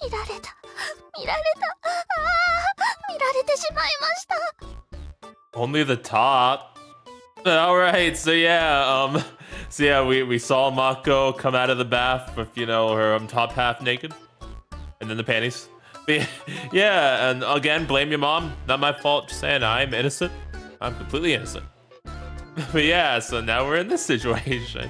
見られた。見られた。見られてしまいました。Only the top. Alright, so yeah, we saw Mako come out of the bath with, you know, her top half naked. And then the panties. But, yeah, and again, blame your mom. Not my fault, just saying I'm innocent. I'm completely innocent. But yeah, so now we're in this situation.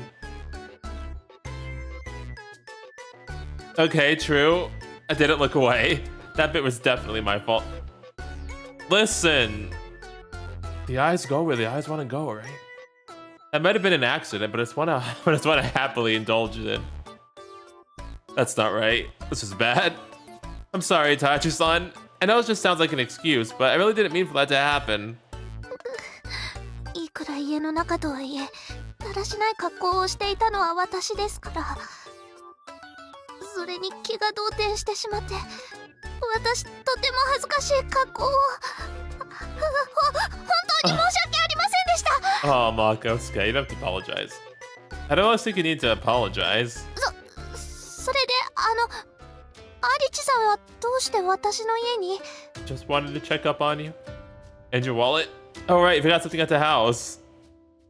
Okay, true. I didn't look away. That bit was definitely my fault. Listen. The eyes go where the eyes want to go, right? That might have been an accident, but it's one I happily indulge in. That's not right. This is bad. I'm sorry, Tachi-san. I know it just sounds like an excuse, but I really didn't mean for that to happen. いくら家の中とはいえ、だらしない格好をしていたのは私ですから。それに気が動転してしまって、私とても恥ずかしい格好を。本当に申し訳ありませんでした。Oh, Mako, it's okay. You don't have to apologize. I don't always think you need to apologize. それで、アリチさんはどうして私の家に？ Just wanted to check up on you. And your wallet? Oh, right, you forgot something at the house.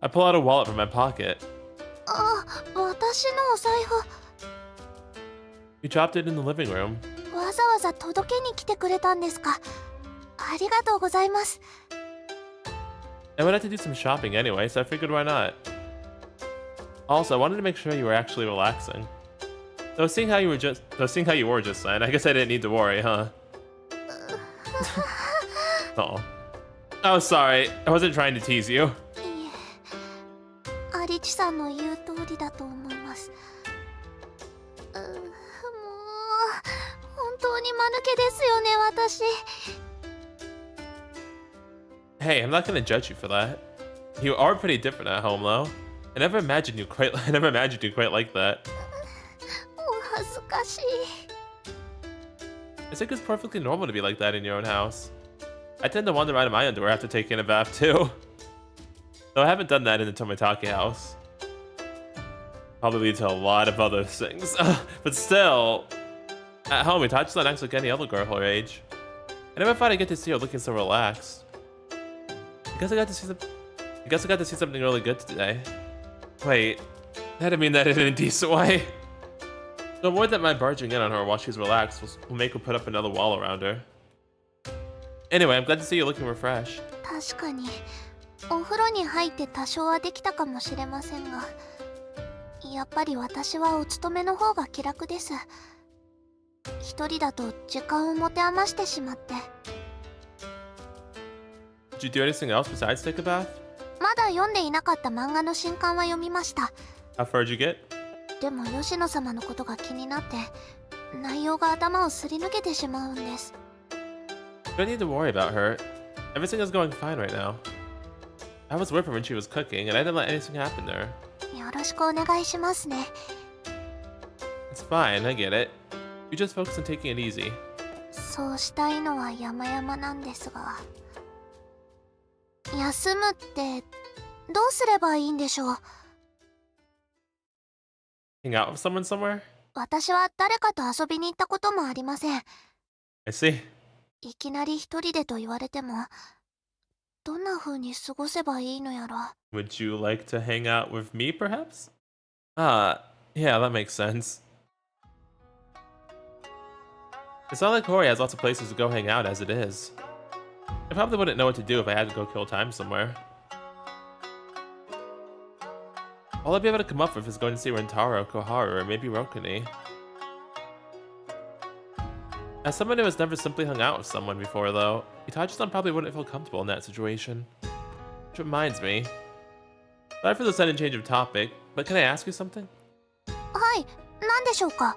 I pull out a wallet from my pocket. 私のお財布。You dropped it in the living room. わざわざ届けに来てくれたんですか。ありがとうございます。I went out to do some shopping anyway, so I figured why not. Also, I wanted to make sure you were actually relaxing. Though seeing how you were just then, I guess I didn't need to worry, huh? Oh. Oh, sorry. I wasn't trying to tease you. いえ、アリチさんの言う通りだと思います。もう本当に間抜けですよね、私。Hey, I'm not gonna judge you for that. You are pretty different at home, though. I never imagined you quite like that. お恥ずかしい。I think it's perfectly normal to be like that in your own house. I tend to wander out of my underwear after taking a bath, too. Though I haven't done that in the Tomitake house. Probably leads to a lot of other things. But still, at home, Itachi-san acts like any other girl her age. I never thought I'd get to see her looking so relaxed. I guess I got to see something really good today. Wait, I didn't mean that in a decent way. So avoid that my barging in on her while she's relaxed will make her put up another wall around her. Anyway, I'm glad to see you looking refreshed. 確かに、お風呂に入って多少はできたかもしれませんが、やっぱり私はお勤めの方が気楽です。一人だと時間を持て余してしまって。Did you do anything else besides take a bath? まだ読んでいなかった漫画の新刊は読みました。How far did you get? でも吉野様のことが気になって、内容が頭をすり抜けてしまうんです。You don't need to worry about her. Everything is going fine right now. I was with her when she was cooking, and I didn't let anything happen to her. よろしくお願いしますね。It's fine, I get it. You just focus on taking it easy. そうしたいのは山々なんですが。休むってどうすればいいんでしょう。Hang out with someone somewhere? 私は誰かと遊びに行ったこともありません。I see. いきなり一人でと言われても、どんな風に過ごせばいいのやら。Would you like to hang out with me, perhaps? Yeah, that makes sense. It's not like Hoori has lots of places to go hang out as it is. I probably wouldn't know what to do if I had to go kill time somewhere. All I'd be able to come up with is going to see Rentaro, Koharu, or maybe Rokuni. As someone who has never simply hung out with someone before, though, Itachi-san probably wouldn't feel comfortable in that situation. Which reminds me. Sorry for the sudden change of topic, but can I ask you something? はい、何でしょうか。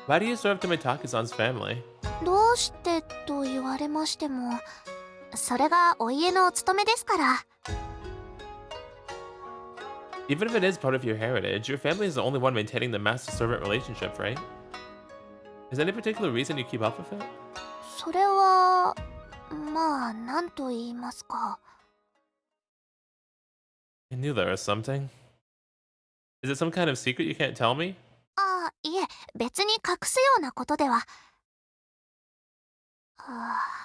Why do you serve Tomitake-san's family? どうしてと言われましても、それがお家のお勤めですから。Even if it is part of your heritage, your family is the only one maintaining the master-servant relationship, right? Is there any particular reason you keep up with it? それは、まあ、なんと言いますか。I knew there was something. Is it some kind of secret you can't tell me? あいえ、別に隠すようなことでは。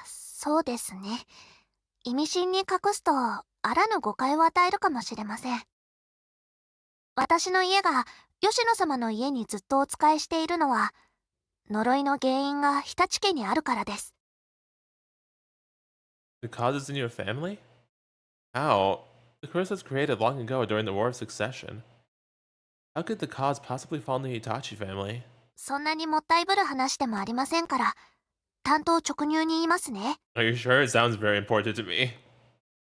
そうですね。意味深に隠すと、あらぬ誤解を与えるかもしれません。私の家が吉野様の家にずっとお仕えしているのは、呪いの原因が日立家にあるからです。The cause is in your family? How? The curse was created long ago during the War of Succession. How could the cause possibly fall in the Itachi family? そんなにもったいぶる話でもありませんから、単刀直入に言いますね。Are you sure? It sounds very important to me.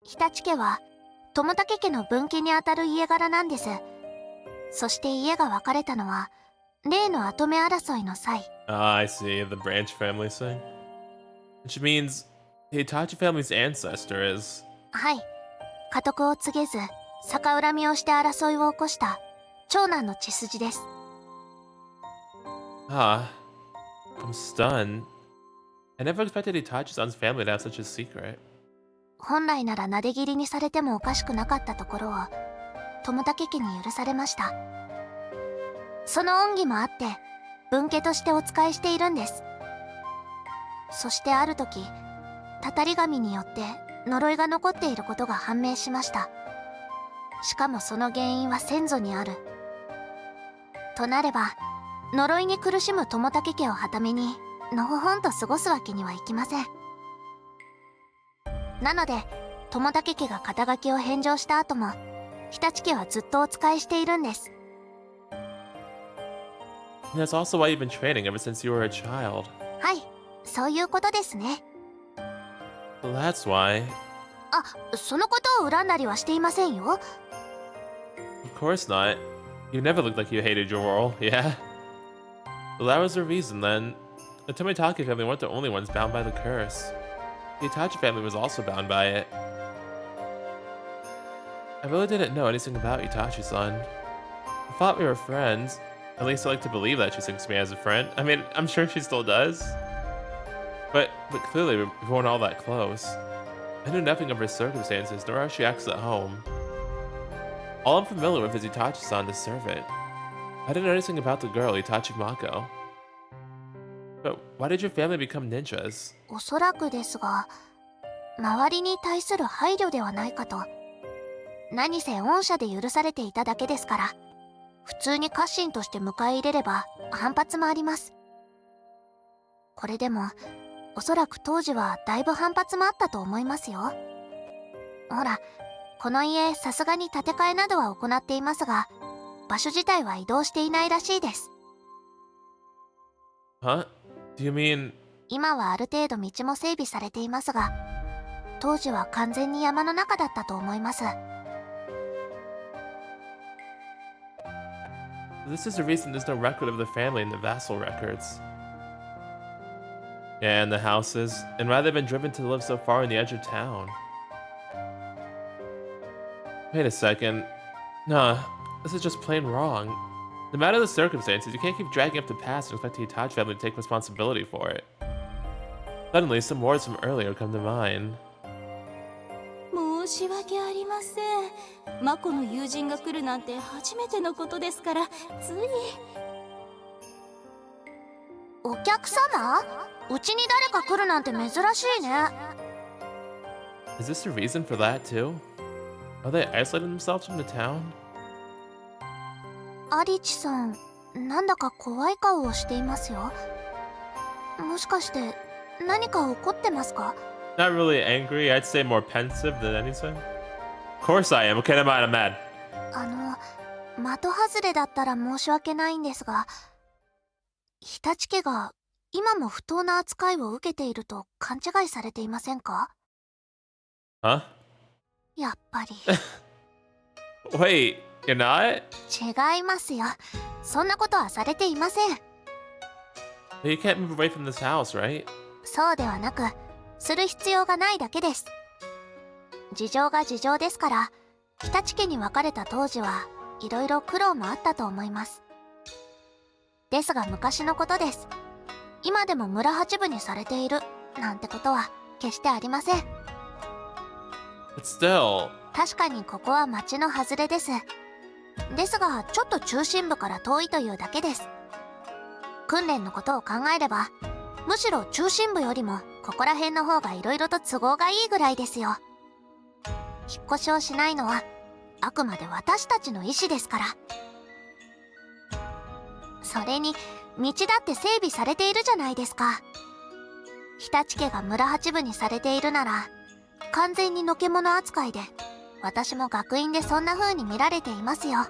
日立家は友武家の分家にあたる家柄なんです。そして家が分かれたのは例の跡目争いの際。Ah, I see. The branch family thing. Which means the Itachi family's ancestor is... はい、家督を告げず逆恨みをして争いを起こした長男の血筋です。Ah, I'm stunned. I never expected Itachi-san's family to have such a secret. 本来なら撫で切りにされてもおかしくなかったところを友武家に許されました。その恩義もあって分家としてお仕えしているんです。そしてある時、たたり神によって呪いが残っていることが判明しました。しかもその原因は先祖にある。となれば呪いに苦しむ友武家をはためにのほほんと過ごすわけにはいきません。なので友武家が肩書きを返上した後も日立家はずっとお仕えしているんです。And that's also why you've been training ever since you were a child. はい、そういうことですね。So that's why... そのことを恨んだりはしていませんよ。Of course not. You never looked like you hated your role, yeah? Well, that was the reason then. The Tomitake family weren't the only ones bound by the curse. The Itachi family was also bound by it. I really didn't know anything about Itachi-san. I thought we were friends. At least I like to believe that she thinks of me as a friend. I mean, I'm sure she still does. But clearly we weren't all that close. I knew nothing of her circumstances, nor how she acts at home. All I'm familiar with is Itachi-san, the servant. I didn't know anything about the girl, Itachi Mako. But why did your family become ninjas? おそらくですが、周りに対する配慮ではないかと。何せ御社で許されていただけですから、普通に家臣として迎え入れれば反発もあります。これでもおそらく当時はだいぶ反発もあったと思いますよ。ほら、この家さすがに建て替えなどは行っていますが、場所自体は移動していないらしいです。 Huh? Do you mean... 今はある程度道も整備されていますが、当時は完全に山の中だったと思います。 This is the reason there's no record of the family in the vassal records. Yeah, and the houses, and why they've been driven to live so far on the edge of town. Wait a second. Nah, this is just plain wrong. No matter the circumstances, you can't keep dragging up the past and expect the Itachi family to take responsibility for it. Suddenly, some words from earlier come to mind. 申し訳ありません。マコの友人が来るなんて初めてのことですから、つい。お客様？うちに誰か来るなんて珍しいね。 Is this the reason for that too? Are they isolating themselves from the town? アリチさん、なんだか怖い顔をしていますよ。もしかして何か怒ってますか？ Not really angry, I'd say more pensive than anything. Of course I am, okay, I'm mad. 的外れだったら申し訳ないんですが、日立家が今も不当な扱いを受けていると勘違いされていませんか？ Huh? やっぱり。Wait, you're not? 違いますよ。そんなことはされていません。 But you can't move away from this house, right? そうではなく、する必要がないだけです。事情が事情ですから、日立家に別れた当時はいろいろ苦労もあったと思います。ですが昔のことです。今でも村八分にされているなんてことは決してありません。 But still... 確かにここは町の外れです。ですがちょっと中心部から遠いというだけです。訓練のことを考えれば、むしろ中心部よりもここら辺の方が色々と都合がいいぐらいですよ。引っ越しをしないのはあくまで私たちの意思ですから。それに道だって整備されているじゃないですか。日立家が村八部にされているなら完全にのけ者扱いで、私も学院でそんな風に見られていますよ。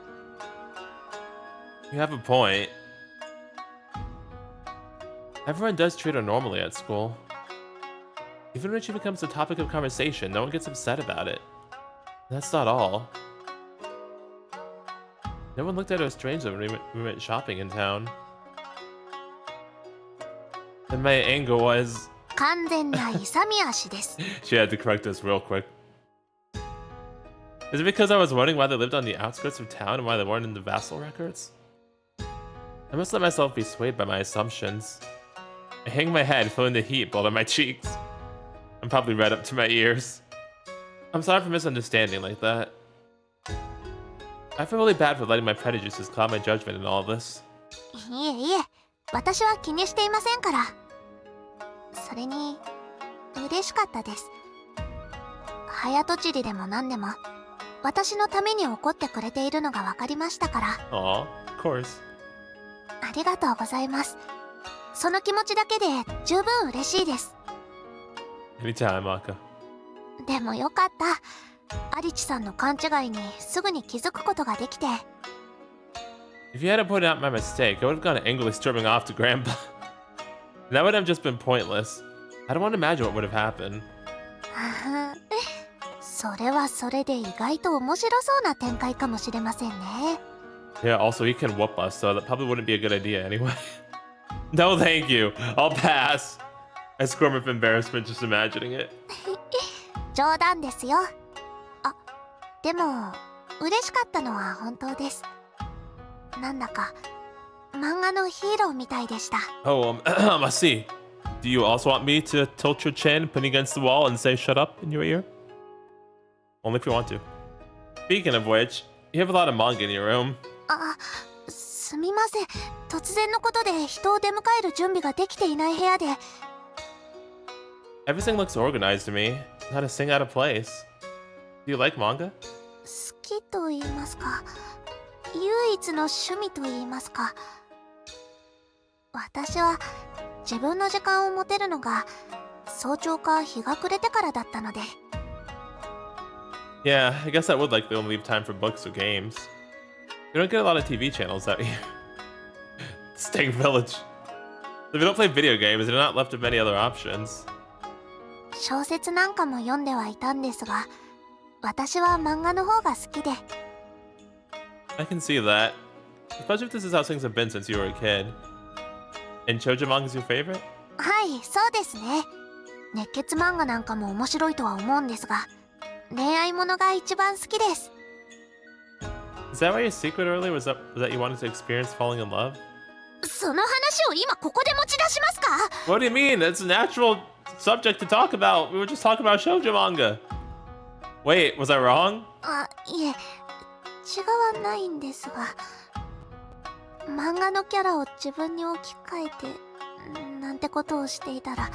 You have a point. Everyone does treat her normally at school. Even when she becomes the topic of conversation, no one gets upset about it. That's not all. No one looked at her strangely when we went shopping in town. And my angle was... 完全な勇み足です。 She had to correct us real quick. Is it because I was wondering why they lived on the outskirts of town and why they weren't in the vassal records? I must let myself be swayed by my assumptions. I hang my head, feeling the heat build on my cheeks. I'm probably red up to my ears. I'm sorry for misunderstanding like that. I feel really bad for letting my prejudices cloud my judgment in all of this. いえいえ、私は気にしていませんから。それに嬉しかったです。早とちりでも何でも私のために怒ってくれているのが分かりましたから。Aw, of course. ありがとうございます。その気持ちだけで十分嬉しいです。 Anytime, Mako. でもよかった。アリチさんの勘違いにすぐに気づくことができて。 If you hadn't pointed out my mistake, I would have gone angrily storming off to Grandpa. That would have just been pointless. I don't want to imagine what would have happened. それはそれで意外と面白そうな展開かもしれませんね。 Yeah, also he can whoop us, so that probably wouldn't be a good idea anyway. No, thank you. I'll pass. I squirm with embarrassment just imagining it. 冗談ですよ。あ、でも嬉しかったのは本当です。なんだか漫画のヒーローみたいでした。 Oh, I see. Do you also want me to tilt your chin, pin against the wall, and say "shut up" in your ear? Only if you want to. Speaking of which, you have a lot of manga in your room. あ、すみません。突然のことで人を出迎える準備ができていない部屋で。 Everything looks organized to me. Not a thing out of place. Do you like manga? 好きと言いますか、唯一の趣味と言いますか。私は自分の時間を持てるのが早朝か日が暮れてからだったので。 Yeah, I guess that would likely only leave time for books or games. We don't get a lot of TV channels out here. Staying Village. If you don't play video games, you're not left with many other options. 小説なんかも読んではいたんですが、私は漫画の方が好きで。 I can see that. Especially if this is how things have been since you were a kid. And shoujo manga is your favorite? はい、そうですね。熱血漫画なんかも面白いとは思うんですが、恋愛ものが一番好きです。 Is that why your secret earlier was that you wanted to experience falling in love? その話を今ここで持ち出しますか？ What do you mean? It's a natural subject to talk about. We were just talking about shoujo manga. Wait, was I wrong? あ、いえ、違わないんですが、漫画のキャラを自分に置き換えてなんてことをしていたら、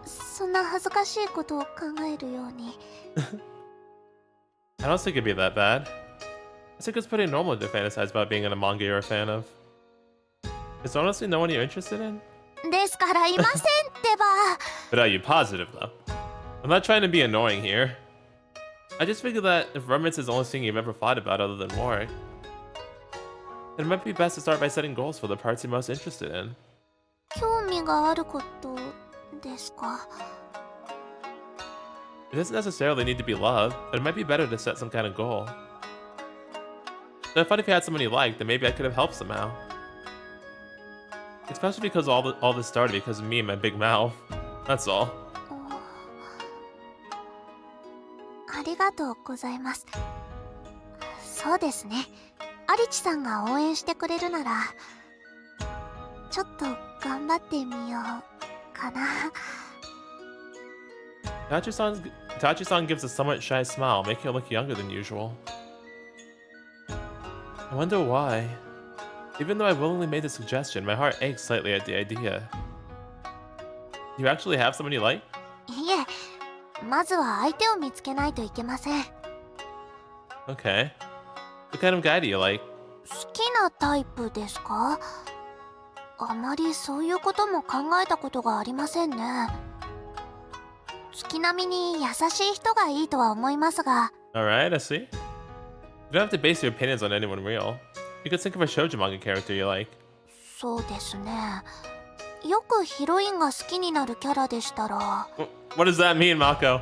そんな恥ずかしいことを考えるように。I don't think it'd be that bad. I think it's pretty normal to fantasize about being in a manga you're a fan of. Is there honestly no one you're interested in? ですからいませんってば。 But are you positive though? I'm not trying to be annoying here. I just figured that if romance is the only thing you've ever thought about other than work, then it might be best to start by setting goals for the parts you're most interested in. 興味があることですか。 It doesn't necessarily need to be love, but it might be better to set some kind of goal. So I thought if you had someone you liked, then maybe I could have helped somehow. Especially because all this started because of me and my big mouth. That's all. ありがとうございます。そうですね。アリチさんが応援してくれるなら、ちょっと頑張ってみようかな。Tachi-san gives a somewhat shy smile, making her look younger than usual. I wonder why. Even though I willingly made the suggestion, my heart aches slightly at the idea. Do you actually have someone you like? いえ、まずは相手を見つけないといけません。 Okay. What kind of guy do you like? 好きなタイプですか？あまりそういうことも考えたことがありませんね。月並みに優しい人がいいとは思いますが。 Alright, I see. You don't have to base your opinions on anyone real. You could think of a shoujo manga character you like. そうですね。よくヒロインが好きになるキャラでしたら。 What does that mean, Mako?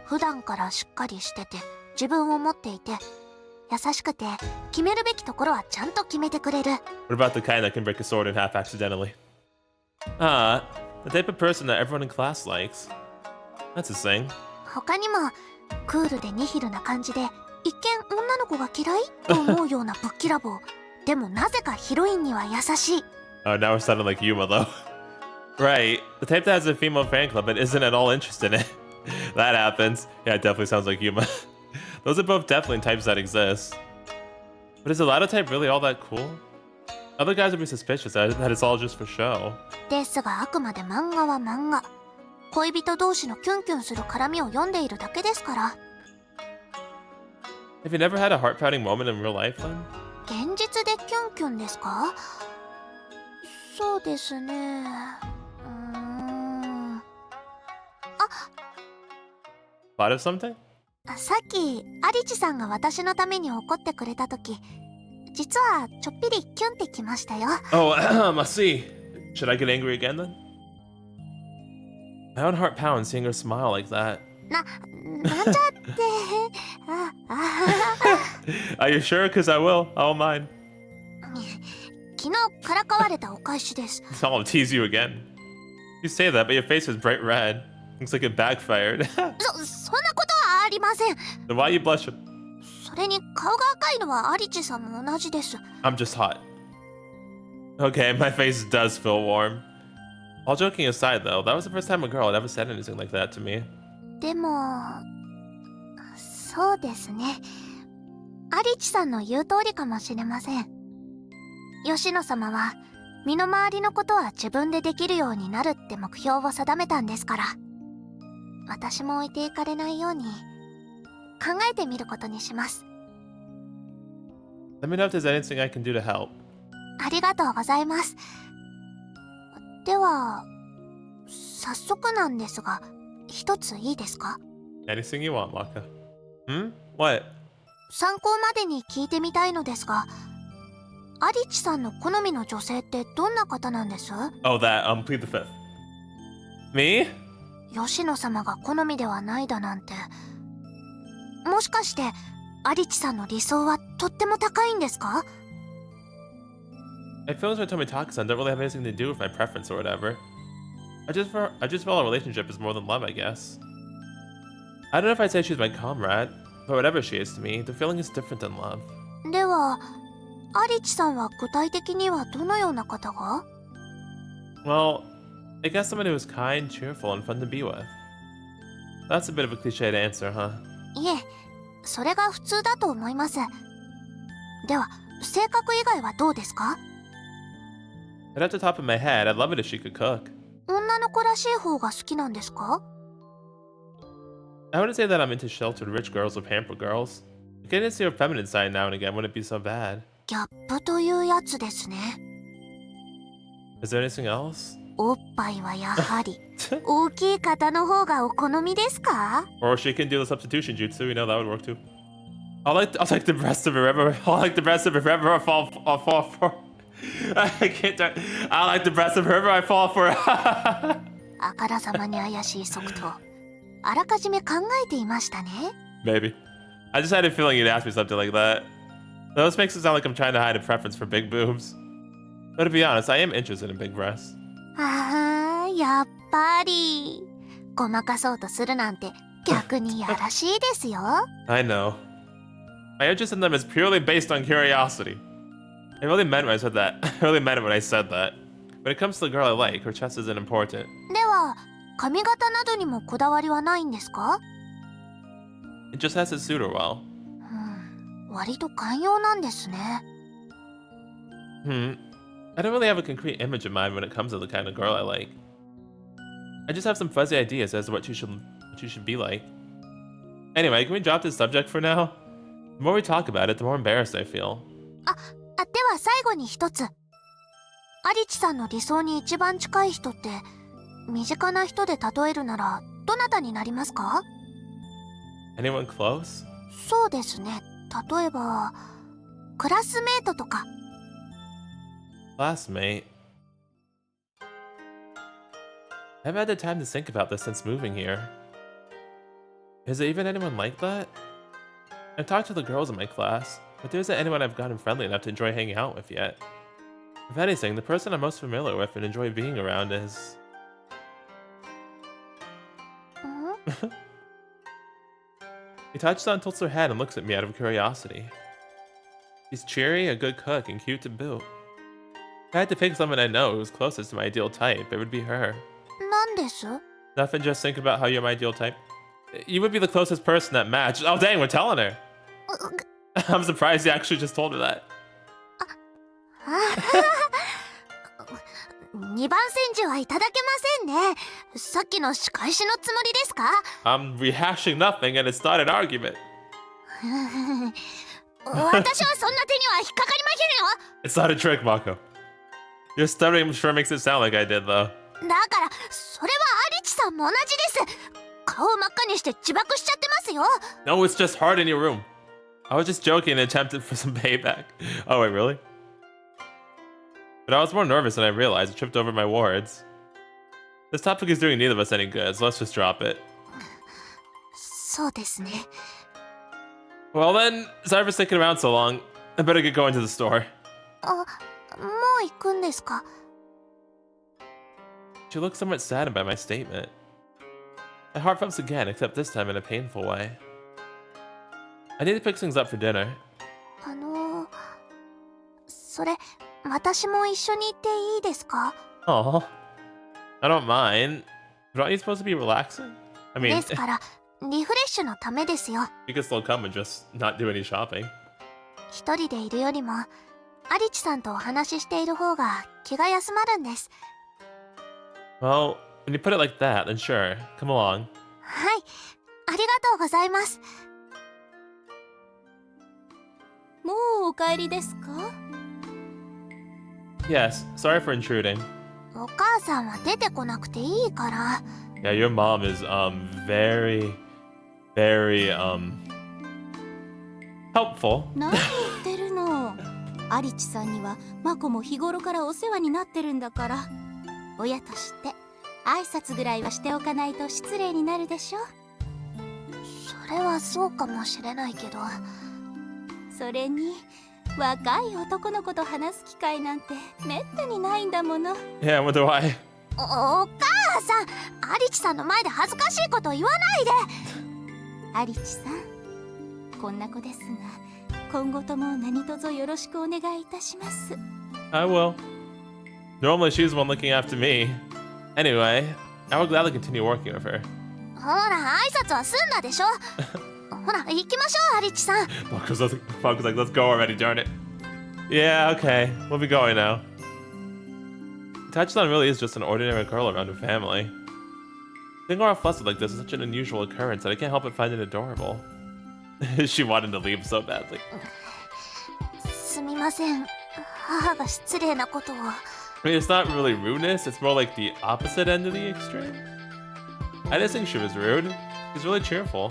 普段からしっかりしてて、自分を持っていて、優しくて、決めるべきところはちゃんと決めてくれる。 What about the kind that can break a sword in half accidentally? The type of person that everyone in class likes. That's a thing. 他にもクールでニヒルな感じで、一見女の子が嫌いと思うようなぶっきらぼう。でもなぜかヒロインには優しい。 Oh, now we're sounding like Yuma, though. Right. The type that has a female fan club but isn't at all interested in it. That happens. Yeah, it definitely sounds like Yuma. Those are both definitely types that exist. But is the latter type really all that cool? Other guys would be suspicious that it's all just for show. ですがあくまで漫画は漫画。恋人同士のキュンキュンする絡みを読んでいるだけですから。 Have you never had a heart-pounding moment in real life, then? 現実でキュンキュンですか？そうですね。Thought of something? さっきアリチさんが私のために怒ってくれた時、実はちょっぴりキュンってきましたよ。 Oh, I see. Should I get angry again, then? My own heart pounds seeing her smile like that. なんちゃって。Are you sure? Because I will. I won't mind. 昨日からかわれたお返しです。 I'll tease you again. You say that, but your face is bright red. Looks like it backfired. そんなことはありません。 Then why are you blushing? それに顔が赤いのはアリチさんも同じです。 I'm just hot. Okay, my face does feel warm. All joking aside, though, that was the first time a girl had ever said anything like that to me. でも、そうですね。アリチさんの言う通りかもしれません。吉野様は身の回りのことは自分でできるようになるって目標を定めたんですから、私も置いていかれないように考えてみることにします。 Let me know if there's anything I can do to help. ありがとうございます。では早速なんですが、一ついいですか？ Anything you want, Maka. What? 参考までに聞いてみたいのですが、アリチさんの好みの女性ってどんな方なんです？ Oh, that, plead the fifth. Me? 吉野様が好みではないだなんて。もしかしてアリチさんの理想はとっても高いんですか？ My feelings for Tomitaka-san don't really have anything to do with my preference or whatever. I just feel a relationship is more than love, I guess. I don't know if I'd say she's my comrade, but whatever she is to me, the feeling is different than love. ではアリチさんは具体的にはどのような方が？ Well, I guess someone who is kind, cheerful, and fun to be with. That's a bit of a cliched answer, huh? いえ、それが普通だと思います。では性格以外はどうですか？ Right off the top of my head, I'd love it if she could cook. 女の子らしい方が好きなんですか？ I wouldn't say that I'm into sheltered rich girls or pampered girls. Getting to see her feminine side now and again wouldn't be so bad. ギャップというやつですね。 Is there anything else? おっぱいはやはり大きい方の方がお好みですか？ Or she can do the substitution jutsu, you know, that would work too. I'll like the breast of her ever. I'll like the breast of her ever I fall for. I can't. I like the breast of her ever I fall for. あからさまに怪しい即答。あらかじめ考えていましたね。 Maybe. I just had a feeling you'd ask me something like that. Those makes it sound like I'm trying to hide a preference for big boobs. But to be honest, I am interested in big breasts. ああ、やっぱりごまかそうとするなんて逆にやらしいですよ。 I know. My interest in them is purely based on curiosity. I really meant when I said that. I really meant it when I said that. When it comes to the girl I like, her chest isn't important. では髪型などにもこだわりはないんですか？ It just has to suit her well. 割と寛容なんですね。I don't really have a concrete image in mind when it comes to the kind of girl I like. I just have some fuzzy ideas as to what you should be like. Anyway, can we drop this subject for now? The more we talk about it, the more embarrassed I feel. では最後に一つ。アリチさんの理想に一番近い人って、身近な人で例えるなら、どなたになりますか？ Anyone close? そうですね。例えば、クラスメートとか。Classmate. I haven't had the time to think about this since moving here. Is there even anyone like that? I've talked to the girls in my class, but there isn't anyone I've gotten friendly enough to enjoy hanging out with yet. If anything, the person I'm most familiar with and enjoy being around is... He touches on, tilts her head, and looks at me out of curiosity. He's cheery, a good cook, and cute to boot. If I had to pick someone I know who was closest to my ideal type, it would be her. なんです？ Nothing, just think about how you're my ideal type. You would be the closest person that matched. Oh dang, we're telling her. I'm surprised you actually just told her that. 2番煎じはいただけませんね。さっきの仕返しのつもりですか？ I'm rehashing nothing and it started an argument. 私はそんな手には引っかかりませんよ。 It's not a trick, Mako. Your stuttering sure makes it sound like I did, though. だからそれはアリチさんも同じです。顔を真っ赤にして自爆しちゃってますよ。 No, it's just hard in your room. I was just joking and attempted for some payback. Oh, wait, really? But I was more nervous than I realized. I tripped over my words. This topic is doing neither of us any good, so let's just drop it. そうですね。 Well then, sorry for sticking around so long. I better get going to the store. もう行くんですか？ She looks somewhat saddened by my statement. My heart pumps again, except this time in a painful way. I need to fix things up for dinner. それ、私も一緒に行っていいですか？ Oh, I don't mind. But aren't you supposed to be relaxing? I mean, ですから、リフレッシュのためですよ。 you can still come and just not do any shopping. 一人でいるよりも、アリチさんとお話ししている方が気が休まるんです。 Well, when you put it like that, then sure. Come along. はい、ありがとうございます。 もうお帰りですか？ Yes, sorry for intruding. お母さんは出てこなくていいから。 Yeah, your mom is, very, helpful. 何言ってるの。アリチさんにはマコも日頃からお世話になってるんだから、親として挨拶ぐらいはしておかないと失礼になるでしょ。それはそうかもしれないけど。それに若い男の子と話す機会なんてめったにないんだもの。 Yeah, I wonder why. お母さん、アリチさんの前で恥ずかしいこと言わないで。アリチさん、こんな子ですが、今後とも何卒よろしくお願いいたします。 I will. Normally she's the one looking after me. Anyway, I will gladly continue working with her. ほら、挨拶は済んだでしょ。ほら、行きましょう、アリチさん。 Marco's like, let's go already, darn it. Yeah, okay, we'll be going now. Tachidon really is just an ordinary girl around her family. Being all flustered like this is such an unusual occurrence that I can't help but find it adorable. She wanted to leave so badly. すみません。母が失礼なことを。I mean, it's not really rudeness, it's more like the opposite end of the extreme. I didn't think she was rude. She's really cheerful.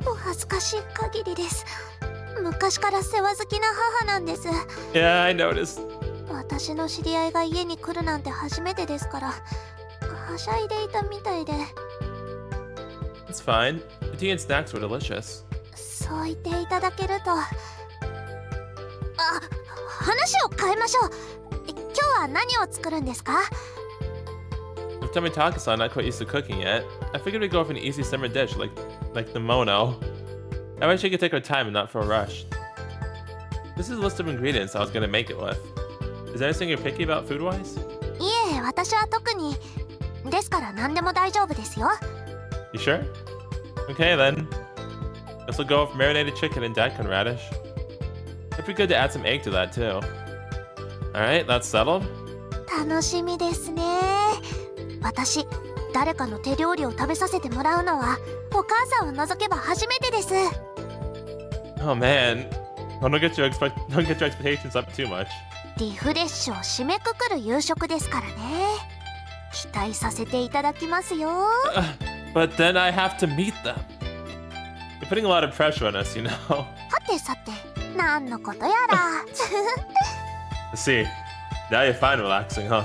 お恥ずかしい限りです。昔から世話好きな母なんです。 Yeah, I noticed. 私の知り合いが家に来るなんて初めてですから、はしゃいでいたみたいで。 It's fine. The tea and snacks were delicious. そう言っていただけると。話を変えましょう。今日は何を作るんですか？ With Tomitaka-san not quite used to cooking yet, I figured we'd go for an easy summer dish like the mono. I wish she could take her time and not feel rushed. This is a list of ingredients I was gonna make it with. Is there anything you're picky about food-wise? いえ、私は特に。ですから何でも大丈夫ですよ。 You sure? Okay then. Guess we'll go with marinated chicken and daikon radish. It'd be good to add some egg to that too. Alright, that's settled. 楽しみですね。私、誰かの手料理を食べさせてもらうのはお母さんを除けば初めてです。 Oh man. Don't get your expectations up too much. リフレッシュを締めくくる夕食ですからね。期待させていただきますよ。But then I have to meet them. You're putting a lot of pressure on us, you know. はてさて、何のことやら。See, now you're fine relaxing, huh?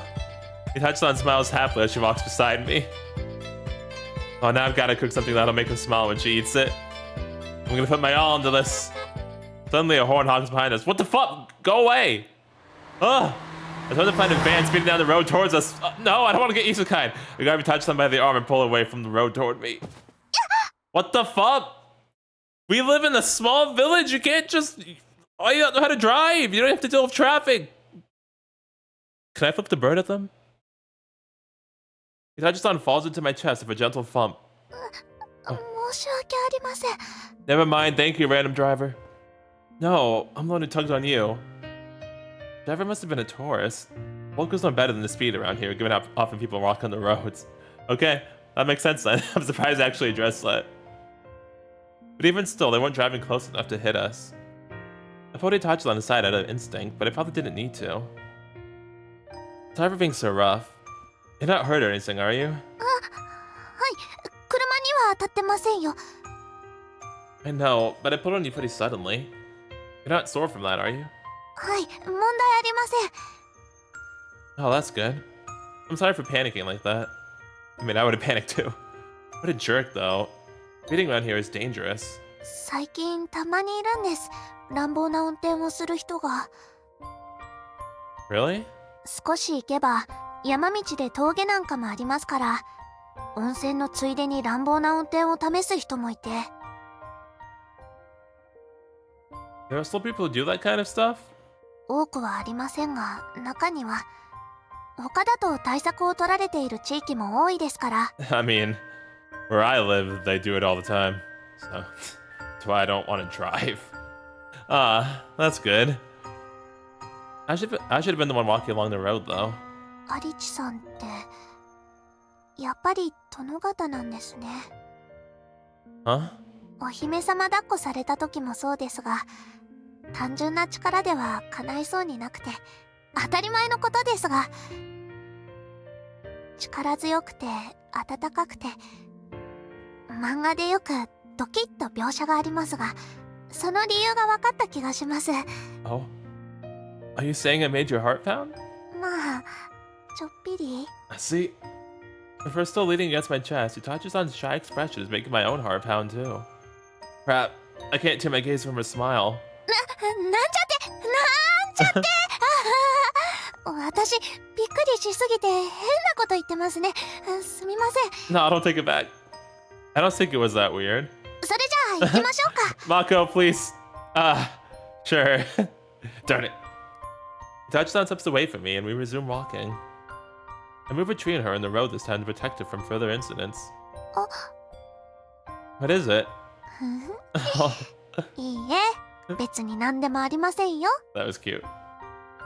Itachi-san smiles happily as she walks beside me. Oh, now I've got to cook something that'll make her smile when she eats it. I'm gonna put my all into this. Suddenly a horn honks behind us. What the fuck? Go away! Ugh! I tried to find a van speeding down the road towards us. No, I don't want to get isekai. I grab Itachi-san by the arm and pull away from the road toward me. What the fuck? We live in a small village. You can't just... Oh, you don't know how to drive. You don't have to deal with traffic. Can I flip the bird at them? Itachi-san falls into my chest with a gentle thump. 申し訳ありません。 Never mind, thank you, random driver. No, I'm the one who tugged on you. Driver must have been a tourist. Locals know better than the speed around here, given how often people walk on the roads. Okay, that makes sense then. I'm surprised they actually addressed that. But even still, they weren't driving close enough to hit us. I pulled Itachi on the side out of instinct, but I probably didn't need to. Sorry for being so rough. You're not hurt or anything, are you? はい、車には当たってませんよ。 I know, but I pulled on you pretty suddenly. You're not sore from that, are you? はい、問題ありません。 Oh, that's good. I'm sorry for panicking like that. I mean, I would have panicked too. What a jerk, though. Speeding around here is dangerous. 最近たまにいるんです。乱暴な運転をする人が。 Really? 少し行けば山道で峠なんかもありますから、温泉のついでに乱暴な運転を試す人もいて。 There are still people who do that kind of stuff? 多くはありませんが、中には他だと対策を取られている地域も多いですから。 I mean, where I live, they do it all the time. So, that's why I don't want to drive. That's good. I should have been the one walking along the road, though. アリチさんってやっぱり殿方なんですね。 Huh? お姫様抱っこされた時もそうですが、単純な力では叶いそうになくて当たり前のことですが、力強くて温かくて、漫画でよくドキッと描写がありますが、その理由が分かった気がします。 Oh? Are you saying I made your heart pound? まあちょっぴり。 See? If we're still leaning against my chest, Itachi-san's shy expression is making my own heart pound too. Crap, I can't tear my gaze from her smile. なんちゃって私びっくりしすぎて変なこと言ってますね。すみません。 No, don't take it back. I don't think it was that weird. それじゃあ行きましょうか。 Mako, please. Sure. Darn it. Itachi-san steps away from me and we resume walking. I move a tree in her in the road this time to protect her from further incidents. What is it? いいえ、別に何でもありませんよ。 That was cute.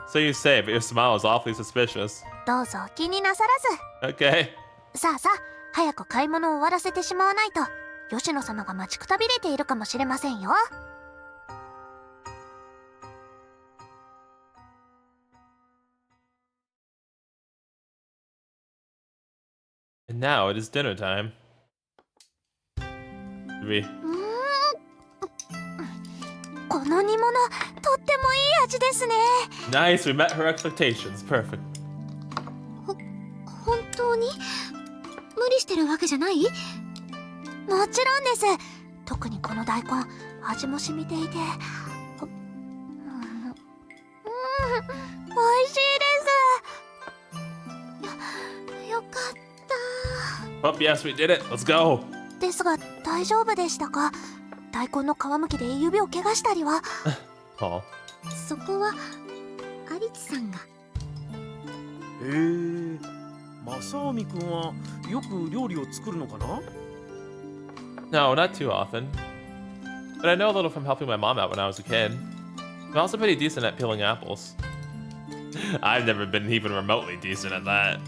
So you say, but your smile is awfully suspicious. どうぞお気になさらず。 Okay. さあさあ、早く買い物を終わらせてしまわないと吉野様が待ちくたびれているかもしれませんよ。 And now it is dinner time. We. この煮物、とってもいい味ですね。 Nice, we met her expectations. Perfect. 本当に無理してるわけじゃない？もちろんです。特にこの大根、味も染みていて、美味しいです。よかった。 Oh, yes, we did it. Let's go. ですが大丈夫でしたか？大根の皮むきで指を怪我したりは。Oh. そこはアリチさんが。へえ、マサオミ君はよく料理を作るのかな？ No, not too often. But I know a little from helping my mom out when I was a kid. I'm also pretty decent at peeling apples. I've never been even remotely decent at that.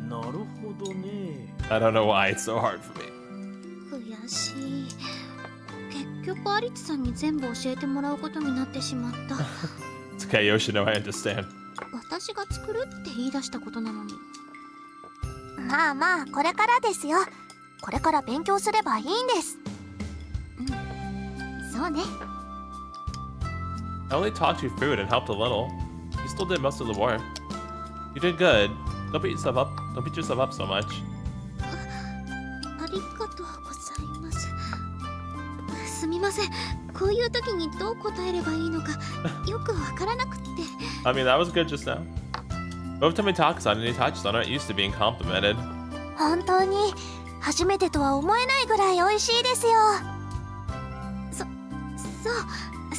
なるほどね。 I don't know why it's so hard for me. 悔しい。結局アリチさんに全部教えてもらうことになってしまった。It's okay, Yoshino, I understand. 私が作るって言い出したことなのに。まあまあこれからですよ。これから勉強すればいいんです。そうね。 I only talked you through it and helped a little. You still did most of the work. You did good. Don't beat yourself up. Don't beat yourself up so much. ありがとうございます。すみません。こういう時にどう答えればいいのかよくわからなくって。I mean, that was good just now. Both Tomitaka-san and Itachi-san aren't used to being complimented. 本当に初めてとは思えないぐらい美味しいですよ。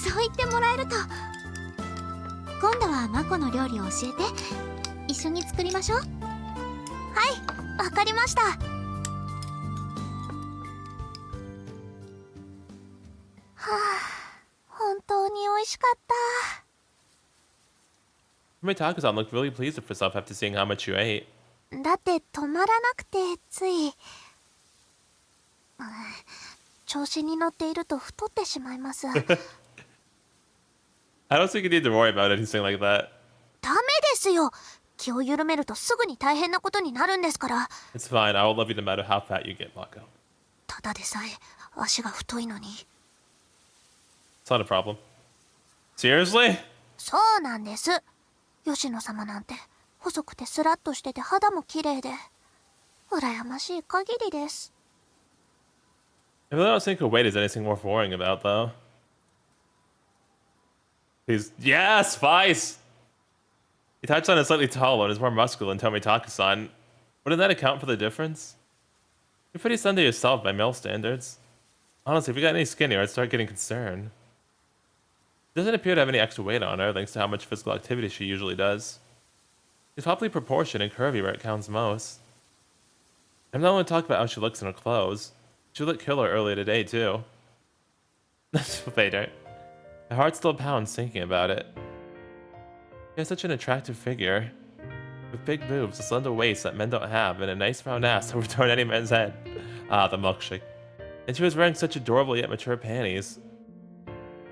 そう言ってもらえると。今度はマコの料理を教えて。一緒に作りましょう。はい、わかりました。はあ、本当に美味しかった。 Tomitaka-san looked really pleased with herself after seeing how much you ate. だって止まらなくてつい、調子に乗っていると太ってしまいます。I don't think you need to worry about anything like that. ダメですよ。気を緩めるとすぐに大変なことになるんですから。 It's fine. I will love you no matter how fat you get, Mako. ただでさえ足が太いのに。 It's not a problem. Seriously? そうなんです。吉野様なんて細くてスラッとしてて肌も綺麗で羨ましい限りです。 I really don't think her weight is anything worth worrying about, though. He's yes, Vice. Itachi-san is slightly taller and is more muscular than Tomitaka-san. Wouldn't that account for the difference? You're pretty slender yourself by male standards. Honestly, if you got any skinnier, I'd start getting concerned. She doesn't appear to have any extra weight on her, thanks to how much physical activity she usually does. She's probably proportioned and curvy where it counts most. I'm not only talking about how she looks in her clothes. She looked killer earlier today, too. Later. My heart still pounds thinking about it. She has such an attractive figure. With big boobs, a slender waist that men don't have, and a nice round ass that would turn any man's head. Ah, the milkshake. And she was wearing such adorable yet mature panties.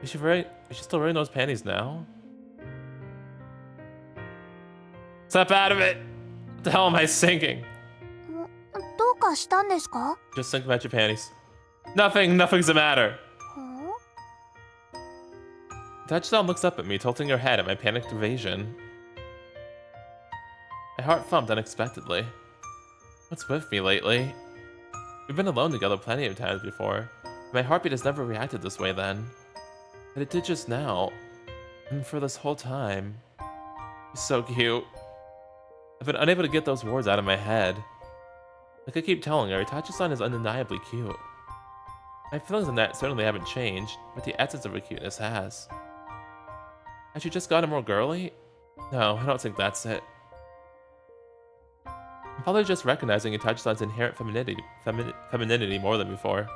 Is she still wearing those panties now? Snap out of it! What the hell am I thinking? どうかしたんですか？ Just think about your panties. Nothing's the matter. Itachi-san looks up at me, tilting her head at my panicked evasion. My heart thumped unexpectedly. What's with me lately? We've been alone together plenty of times before. My heartbeat has never reacted this way then. But it did just now. And for this whole time. He's so cute. I've been unable to get those words out of my head. Like I keep telling her, Itachi-san is undeniably cute. My feelings on that certainly haven't changed, but the essence of her cuteness has. Has she just gotten more girly? No, I don't think that's it. I'm probably just recognizing Itachi-san's inherent femininity more than before.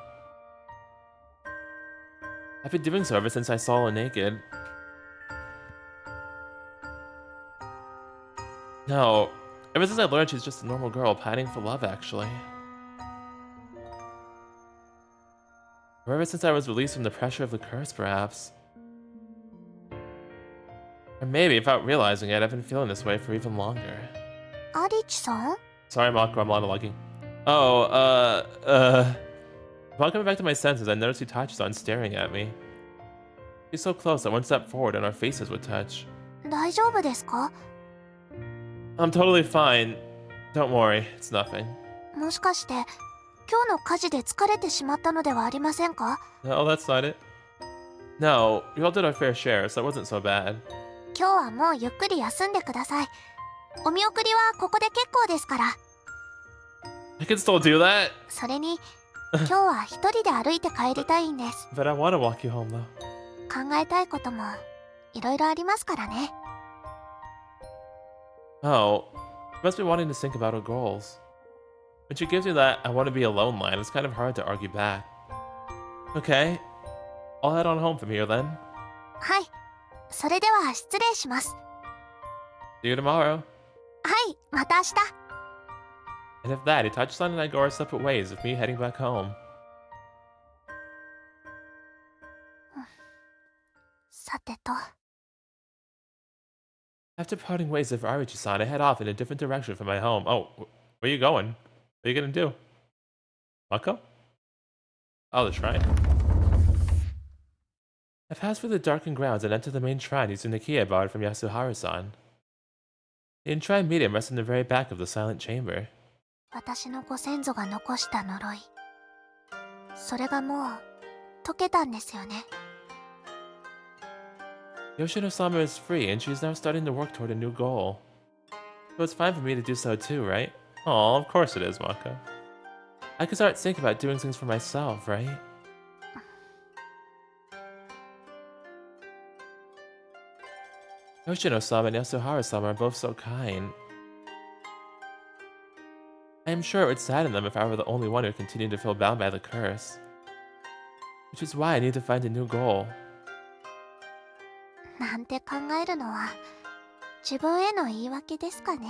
I've been doing so ever since I saw her naked. No, ever since I learned she's just a normal girl pining for love, actually. Or ever since I was released from the pressure of the curse, perhaps. Or maybe, without realizing it, I've been feeling this way for even longer. Arichi-san? Sorry, Mako, I'm monologuing. Oh, Upon coming back to my senses, I noticed Itachi-san staring at me. She's so close that one step forward and our faces would touch. 大丈夫ですか？ I'm totally fine. Don't worry, it's nothing. もしかして今日の火事で疲れてしまったのではありませんか？ No, that's not it. No, we all did our fair share, so it wasn't so bad. 今日はもうゆっくり休んでください。お見送りはここで結構ですから。 I can still do that. それに今日は一人で歩いて帰りたいんです。 But I want to walk you home, though. 考えたいこともいろいろありますからね。 Oh, you must be wanting to think about our goals. When she gives me that I want to be alone line, it's kind of hard to argue back. Okay, I'll head on home from here then. はい、それでは失礼します。 See you tomorrow. はい、また明日。 And if that, Itachi-san and I go our separate ways, with me heading back home. さてと。 After parting ways with Arichi-san, I head off in a different direction from my home. Oh, where are you going? What are you gonna do? Mako? Oh, the shrine. I pass through the darkened grounds and enter the main shrine using the key I borrowed from Yasuharu-san. The enshrined medium rests in the very back of the silent chamber. 私のご先祖が残した呪い。それがもう解けたんですよね。 Yoshino-sama is free, and she's now starting to work toward a new goal. So it's fine for me to do so too, right? Aw, of course it is, Mako. I can start thinking about doing things for myself, right? Yoshino-sama and Yasuharu-sama are both so kind. I am sure it would sadden them if I were the only one who continued to feel bound by the curse. Which is why I need to find a new goal. なんて考えるのは自分への言い訳ですかね。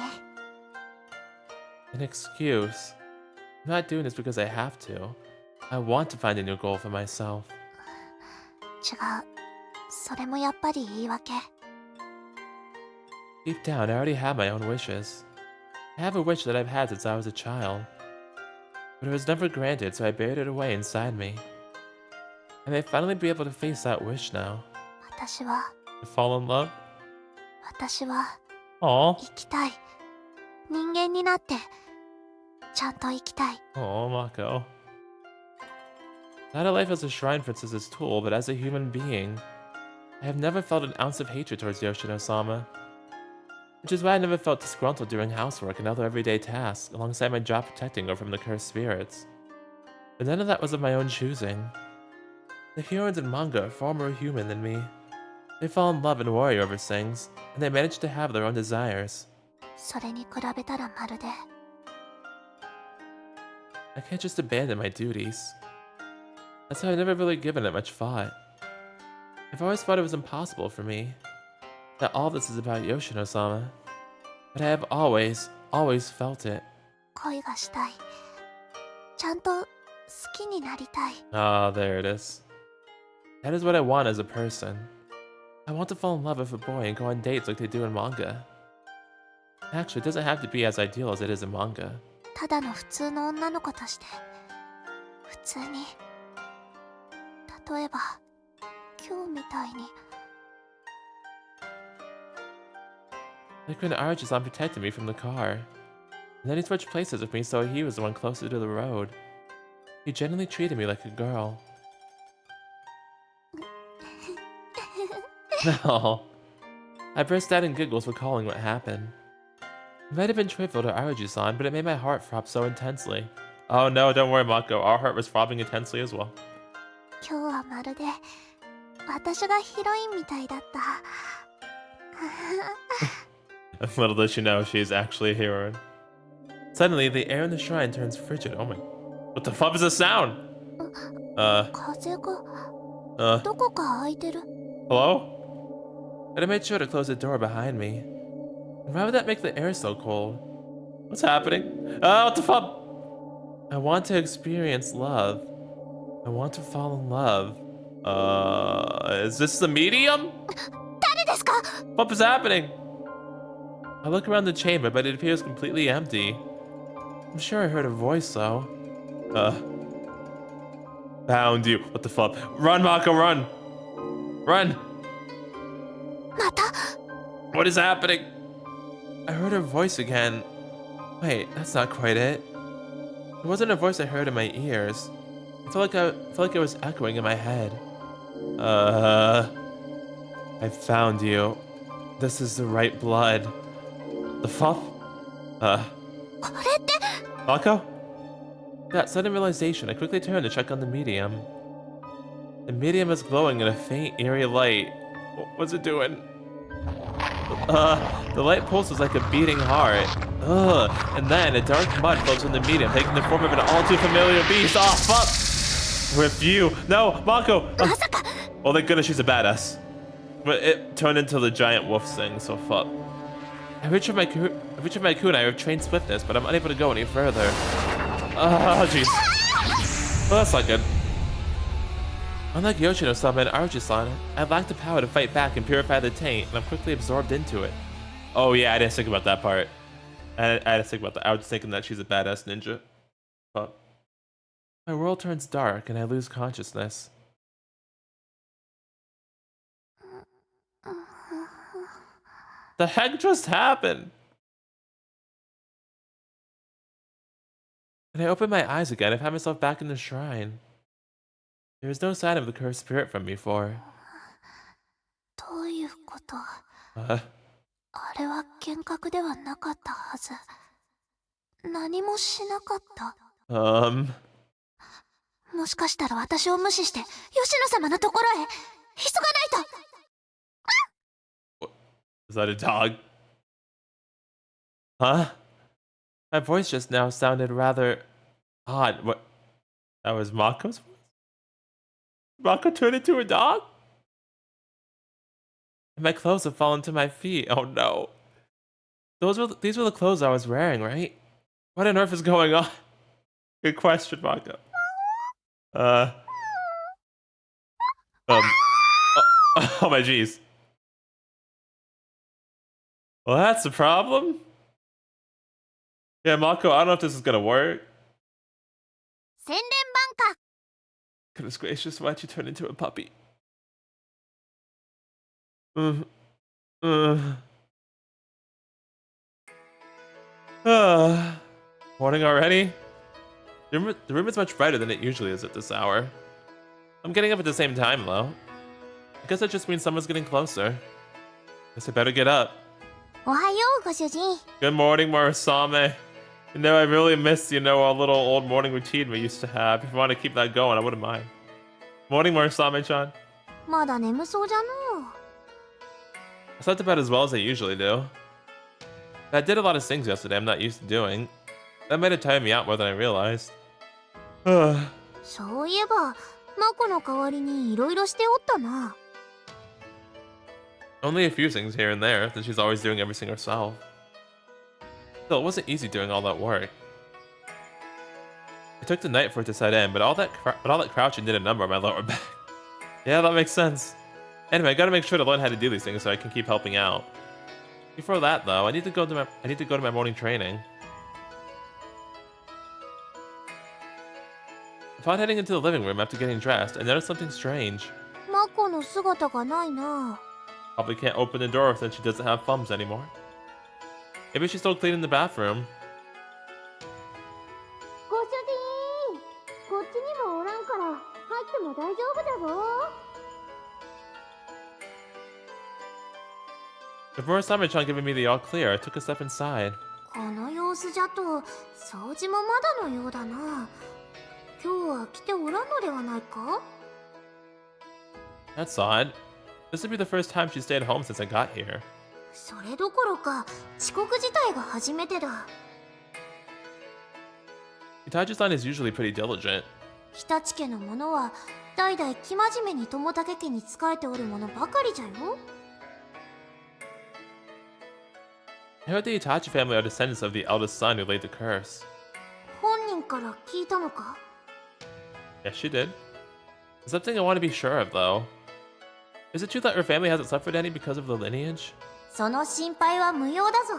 An excuse. I'm not doing this because I have to. I want to find a new goal for myself. 違う。それもやっぱり言い訳。 Deep down, I already have my own wishes. I have a wish that I've had since I was a child. But it was never granted, so I buried it away inside me. I may finally be able to face that wish now. 私は To fall in love? 私は Aw. 生きたい。人間になってちゃんと生きたい。 Aw, Mako. Not a life as a shrine princess's tool, but as a human being. I have never felt an ounce of hatred towards Yoshino-sama. Which is why I never felt disgruntled during housework and other everyday tasks, alongside my job protecting her from the cursed spirits. But none of that was of my own choosing. The heroines in manga are far more human than me. They fall in love and worry over things, and they manage to have their own desires. それに比べたらまるで I can't just abandon my duties. That's why I've never really given it much thought. I've always thought it was impossible for me. That all this is about Yoshino-sama. But I have always felt it. 恋がしたい。ちゃんと好きになりたい。 Ah, there it is. That is what I want as a person. I want to fall in love with a boy and go on dates like they do in manga. Actually, it doesn't have to be as ideal as it is in manga. ただの普通の女の子として普通に。例えば今日みたいに。 Like when Arichi-san protected me from the car. And then he switched places with me so he was the one closer to the road. He genuinely treated me like a girl. No. I burst out in giggles recalling what happened. It might have been trivial to Arichi-san, but it made my heart throb so intensely. Oh no, don't worry, Mako. Our heart was throbbing intensely as well. 今日はまるで私がヒロインみたいだった。Little does she know, she is actually a heroine. Suddenly, the air in the shrine turns frigid. Oh my... What the fuck is this sound? 風がどこか開いてる。 Hello? But I made sure to close the door behind me. And why would that make the air so cold? What's happening? Oh, what the fuck? I want to experience love. I want to fall in love. Is this the medium? 誰ですか？ What is happening? I look around the chamber, but it appears completely empty. I'm sure I heard a voice, though. Found you. What the fuck? Run, Mako, run! Run! また What is happening? I heard her voice again. Wait, that's not quite it. It wasn't a voice I heard in my ears. I felt like it was echoing in my head. I found you. This is the right blood. The fuck? これって Mako? That sudden realization, I quickly turned to check on the medium. The medium is glowing in a faint, eerie light. What's it doing? The light pulses like a beating heart. And then a dark mud flows from the medium, taking the form of an all too familiar beast. Oh, fuck! With you. No, Mako! まさか Oh, thank goodness she's a badass. But it turned into the giant wolf thing, so fuck. Arichi Masomi and I have trained swiftness, but I'm unable to go any further. Oh, jeez. Well, that's not good. Unlike Yoshino-sama and Arichi-san, I lack the power to fight back and purify the taint, and I'm quickly absorbed into it. Oh yeah, I didn't think about that part. I didn't think about that. I was thinking that she's a badass ninja. But my world turns dark and I lose consciousness. The heck just happened? When I open my eyes again, I find myself back in the shrine. There is no sign of the cursed spirit from before. どういうこと？ Uh, あれは幻覚ではなかったはず。何もしなかった。もしかしたら私を無視して吉野様のところへ急がないと。 is that a dog? Huh? My voice just now sounded rather odd. What? That was Mako's voice? Mako turned into a dog? And my clothes have fallen to my feet. Oh no. These were the clothes I was wearing, right? What on earth is going on? Good question, Mako. Oh my jeez. Well, that's the problem. Yeah, Mako, I don't know if this is gonna work. Senren Banka. Goodness gracious, why'd you turn into a puppy? Morning already? The room is much brighter than it usually is at this hour. I'm getting up at the same time, though. I guess that just means someone's getting closer. Guess I better get up. おはようご主人。 Good morning, Murasamemaru. You know, I really miss, our little old morning routine we used to have. If you want to keep that going, I wouldn't mind. Morning, Murasamemaru-chan. まだ眠そうじゃのう。 I slept about as well as I usually do. I did a lot of things yesterday I'm not used to doing. That might have tired me out more than I realized. そういえば、マコの代わりにいろいろしておったな。 Only a few things here and there, since she's always doing everything herself. Still, it wasn't easy doing all that work. It took the night for it to set in, but all that crouching did a number on my lower back. Yeah, that makes sense. Anyway, I gotta make sure to learn how to do these things so I can keep helping out. Before that, though, I need to go to my morning training. Upon heading into the living room after getting dressed, I noticed something strange. マコの姿がないな。 Probably can't open the door since she doesn't have thumbs anymore. Maybe she's still cleaning the bathroom. ご主人、こっちにもおらんから入っても大丈夫だぞ。 With Murasamemaru-chan giving me the all clear, I took a step inside. この様子じゃと掃除もまだのようだな。今日は来ておらんのではないか？ That's odd. This would be the first time she stayed home since I got here. それどころか遅刻自体が初めてだ。 Itachi-san is usually pretty diligent. 日立家の者は代々生真面目に友武家に仕えておるものばかりじゃよ。 I heard the Itachi family are descendants of the eldest son who laid the curse. 本人から聞いたのか？ Yes, she did. There's something I want to be sure of, though. Is it true that her family hasn't suffered any because of the lineage? その心配は無用だぞ。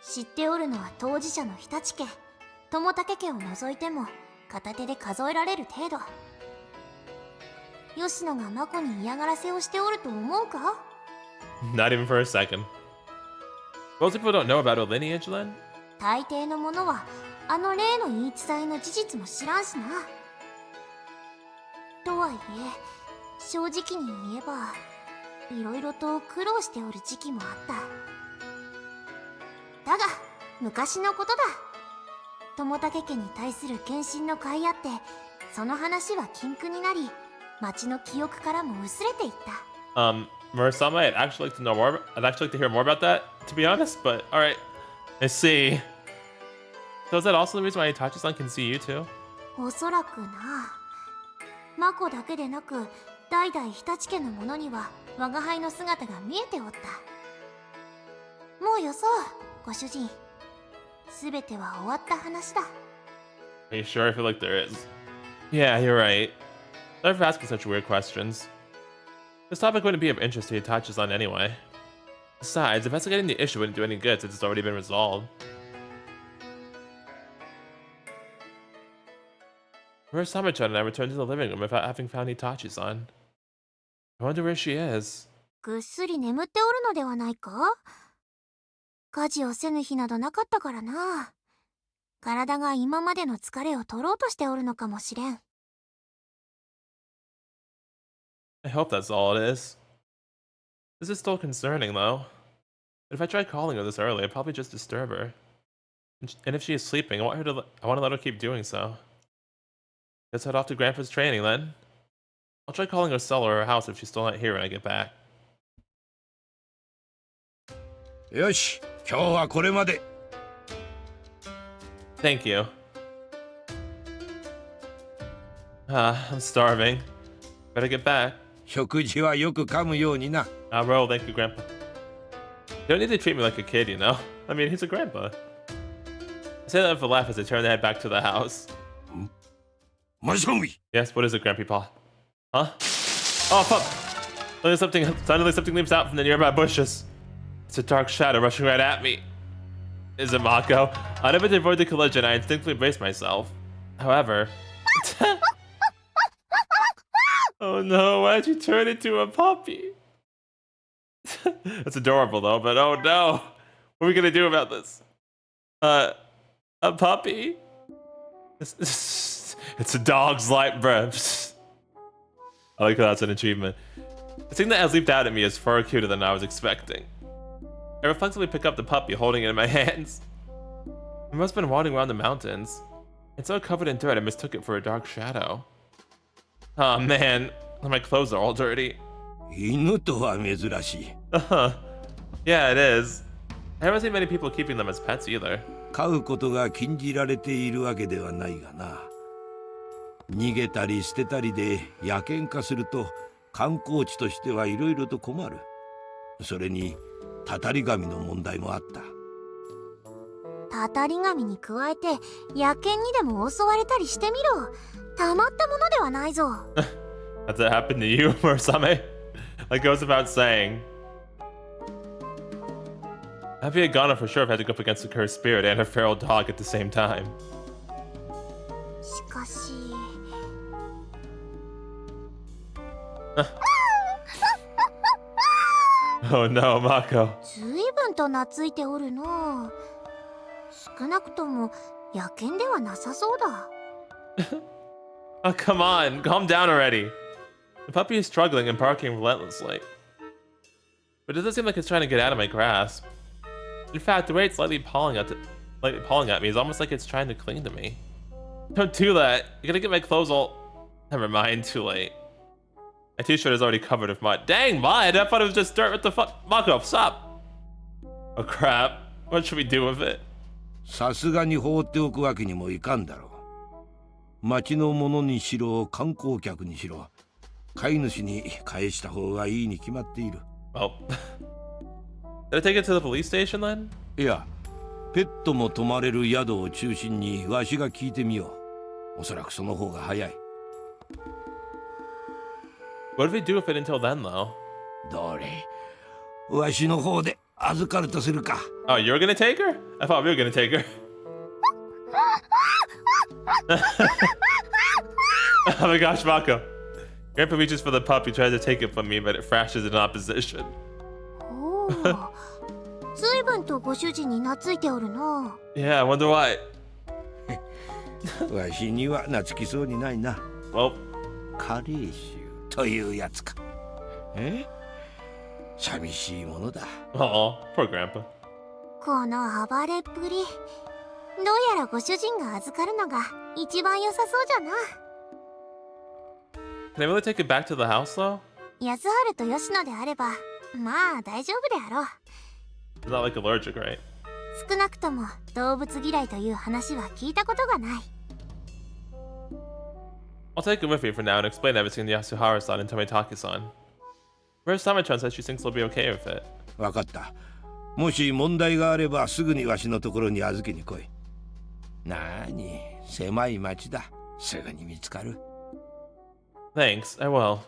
知っておるのは当事者の日立家、友武家を除いても片手で数えられる程度。吉野がマコに嫌がらせをしておると思うか？ Not even for a second. Most people don't know about her lineage, then? 大抵の者はあの例の言い伝えの事実も知らんしな。とはいえ正直に言えばいろいろと苦労しておる時期もあった。だが昔のことだ。友武家に対する献身の甲斐あってその話は禁句になり町の記憶からも薄れていった。Murasama, I'd actually like to know more. I'd actually like to hear more about that, to be honest. But all right, I see. So is that also the reason why Itachi-san can see you too? おそらくな。マコだけでなく代々日立家の者には我が輩の姿が見えておった。もうよそう、ご主人。すべては終わった話だ。 Are you sure? I feel like there is. Yeah, you're right. Sorry for asking such weird questions. This topic wouldn't be of interest to Itachi-san anyway. Besides, investigating the issue wouldn't do any good since it's already been resolved. Murasamemaru and I returned to the living room without having found Itachi-san. I wonder where she is. ぐっすり眠っておるのではないか？家事をせぬ日などなかったからな。体が今までの疲れを取ろうとしておるのかもしれん。I hope that's all it is. This is still concerning, though. But if I try calling her this early, I'd probably just disturb her. And if she is sleeping, I want to let her keep doing so. Let's head off to Grandpa's training, then. I'll try calling her cell or her house if she's still not here when I get back. よし、今日はこれまで。Thank you. I'm starving. Better get back. 食事はよく噛むようにな。Roll, thank you, Grandpa. You don't need to treat me like a kid, you know? I mean, he's a grandpa. I say that with a laugh as I turn to head back to the house. Masomi! Yes, what is it, Grandpa? Huh? Oh, fuck! Suddenly something leaps out from the nearby bushes. It's a dark shadow rushing right at me. Is it Mako? Unable to avoid the collision, I instinctively brace myself. However... Oh no, why'd you turn into a puppy? That's adorable though, but oh no! What are we gonna do about this? A puppy? It's a dog's light breath. I like how that's an achievement. The thing that has leaped out at me is far cuter than I was expecting. I reflexively pick up the puppy, holding it in my hands. It must have been wandering around the mountains. It's so covered in dirt I mistook it for a dark shadow. Oh man, my clothes are all dirty. 犬とは珍しい。Yeah, it is. I haven't seen many people keeping them as pets either. 飼うことが禁じられているわけではないがな。逃げたり捨てたりで野犬化すると観光地としてはいろいろと困る。それにたたり神の問題もあった。たたり神に加えて野犬にでも襲われたりしてみろ。たまったものではないぞ。Has that happened to you, Murasame? Like goes without saying. Happy had gone for sure if I had to go up against a cursed spirit and a feral dog at the same time. しかしOh no, Mako. ずいぶんと懐いておるの。少なくとも野犬ではなさそうだ。Oh, come on, calm down already. The puppy is struggling and barking relentlessly. But it doesn't seem like it's trying to get out of my grasp. In fact, the way it's slightly pawing at me is almost like it's trying to cling to me. Don't do that. You're gonna get my clothes all... Never mind, too late. My t-shirt is already covered with mud. Dang, mud! I thought it was just dirt. What the fuck? Mako, stop! Oh crap. What should we do with it? さすがに放っておくわけにもいかんだろう。町の者にしろ観光客にしろ飼い主に返した方がいいに決まっている。Well, did I take it to the police station then? いや、ペットも泊まれる宿を中心にわしが聞いてみよう。おそらくその方が早い。What did we do with it until then, though? どれ、わしの方で預かるとするか。Oh, you're gonna take her? I thought we were gonna take her. Oh my gosh, Mako. Grandpa reaches for the puppy, tries to take it from me, but it thrashes in opposition. おお、ずいぶんとご主人に懐いておるの。Yeah, I wonder why. わしには懐きそうにないな。Well, 加齢臭というやつか。寂しいものだ。aw, poor Grandpa. この暴れっぷり。どうやらご主人が預かるのが一番良さそうじゃな。Can I really take it back to the house, though? 安春と吉野であれば、まあ大丈夫であろう。It's not like allergic, right? 少なくとも動物嫌いという話は聞いたことがない。I'll take it with me for now and explain everything to Yasuhara-san and Tomitaki-san. Murasamemaru says she thinks they'll be okay with it. わかった。もし問題があればすぐにわしのところに預けに来い。なーに、狭い町だ。すぐに見つかる。Thanks, I will.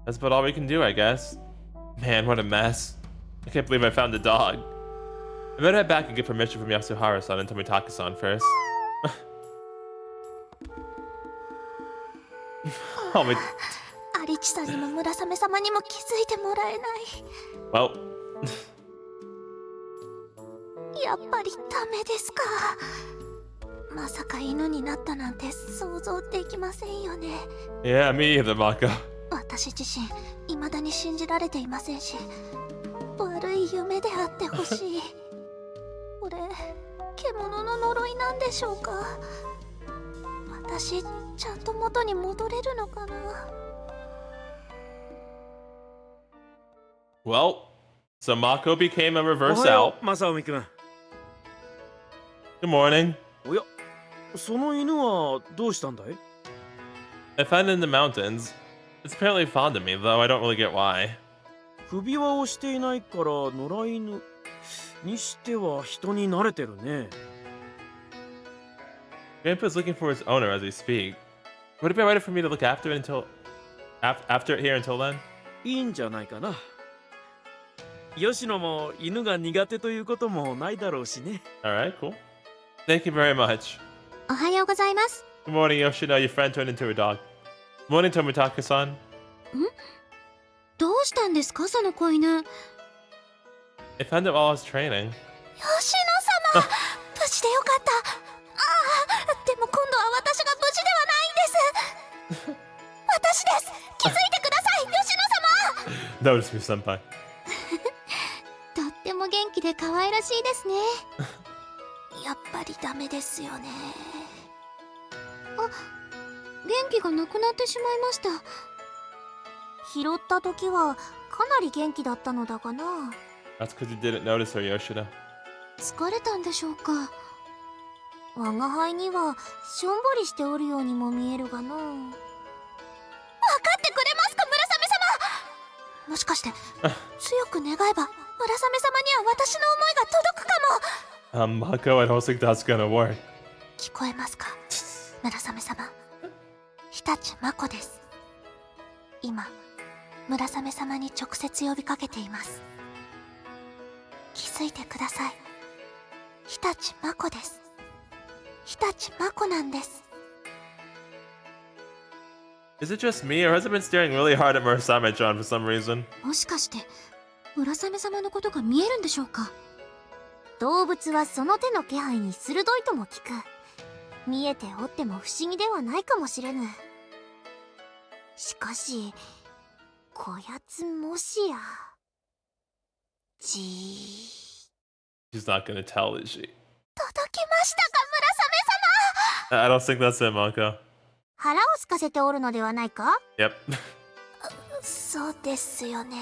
That's about all we can do, I guess. Man, what a mess. I can't believe I found the dog. I better head back and get permission from Yasuhara-san and Tomitaki-san first. Oh, my... アリチさんにも村雨様にも気づいてもらえない。 Well... やっぱりダメですか。まさか犬になったなんて想像できませんよね。 Yeah, me either, Mako. 私自身未だに信じられていませんし、悪い夢であってほしい。これ獣の呪いなんでしょうか。私ちゃんと元に戻れるのかな。 Well, so Mako became a お reverse はよ out. う、正臣君。 Good morning. おや、その犬はどうしたんだい？ I found it in the mountains. It's apparently fond of me, though I don't really get why. 首輪をしていないから野良犬にしては人に慣れてるね。 Grandpa's looking for its owner as we speak. Would it be alright for me to look after it until... after it here until then? いいんじゃないかな。吉野も犬が苦手ということもないだろうしね。 Alright, cool. Thank you very much. おはようございます。 Good morning, Yoshino. Your friend turned into a dog. Morning, Tomitaki-san. どうしたんですか、その子犬。 I found it while I was training. 吉野様、無事でよかった。ああ、でも今度は私が無事ではないんです。私です。気づいてください、吉野様。 Notice me, senpai. とっても元気で可愛らしいですね。やっぱりダメですよね。元気がなくなってしまいました。拾った時はかなり元気だったのだがな。 That's because you didn't notice her, Yoshino. 疲れたんでしょうか。我が輩にはしょんぼりしておるようにも見えるがな。分かってくれますか、村雨様。もしかして強く願えば村雨様には私の思いが届くかも。 Mako, I don't think that's gonna work. 聞こえますか、村雨様。日立真子です。今村雨様に直接呼びかけています。気づいてください。日立真子です。日立真子なんです。 Is it just me, or has it been staring really hard at Murasamemaru for some reason? もしかして村雨様のことが見えるんでしょうか。動物はその手の気配に鋭いとも聞く。見えておっても不思議ではないかもしれぬ。しかしこやつもしやじー She's not gonna tell, is she? 届きましたか、村雨様。 I don't think that's it, Mako. 腹を空かせておるのではないか。 Yep. そうですよね。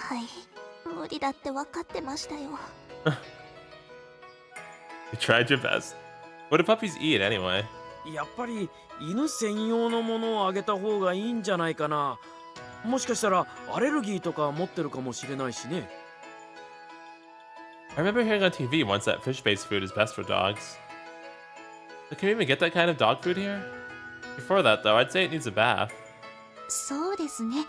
はい、無理だって分かってましたよ。 You tried your best. What do puppies eat anyway? やっぱり犬専用のものをあげた方がいいんじゃないかな。もしかしたらアレルギーとか持ってるかもしれないしね。 I remember hearing on TV once that fish-based food is best for dogs. But can we even get that kind of dog food here? Before that, though, I'd say it needs a bath. そうですね。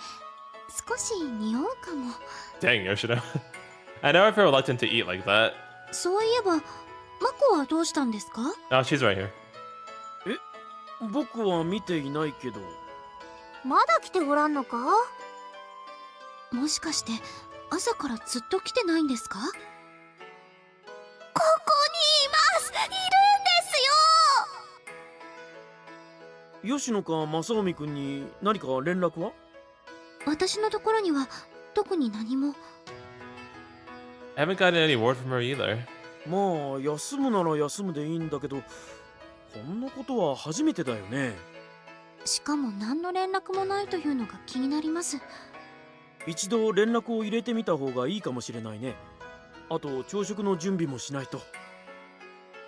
少し匂うかも。 Dang, Yoshino. I know I feel reluctant to eat like that. そういえばマコはどうしたんですか。 Oh, she's right here. 僕は見ていないけど。まだ来ておらんのか。もしかして朝からずっと来てないんですか。ここにいます。いるんですよ。吉野か正臣君に何か連絡は？私のところには特に何も。 I haven't gotten any word from her either. まあ休むなら休むでいいんだけど、こんなことは初めてだよね。しかも何の連絡もないというのが気になります。一度連絡を入れてみた方がいいかもしれないね。あと朝食の準備もしないと。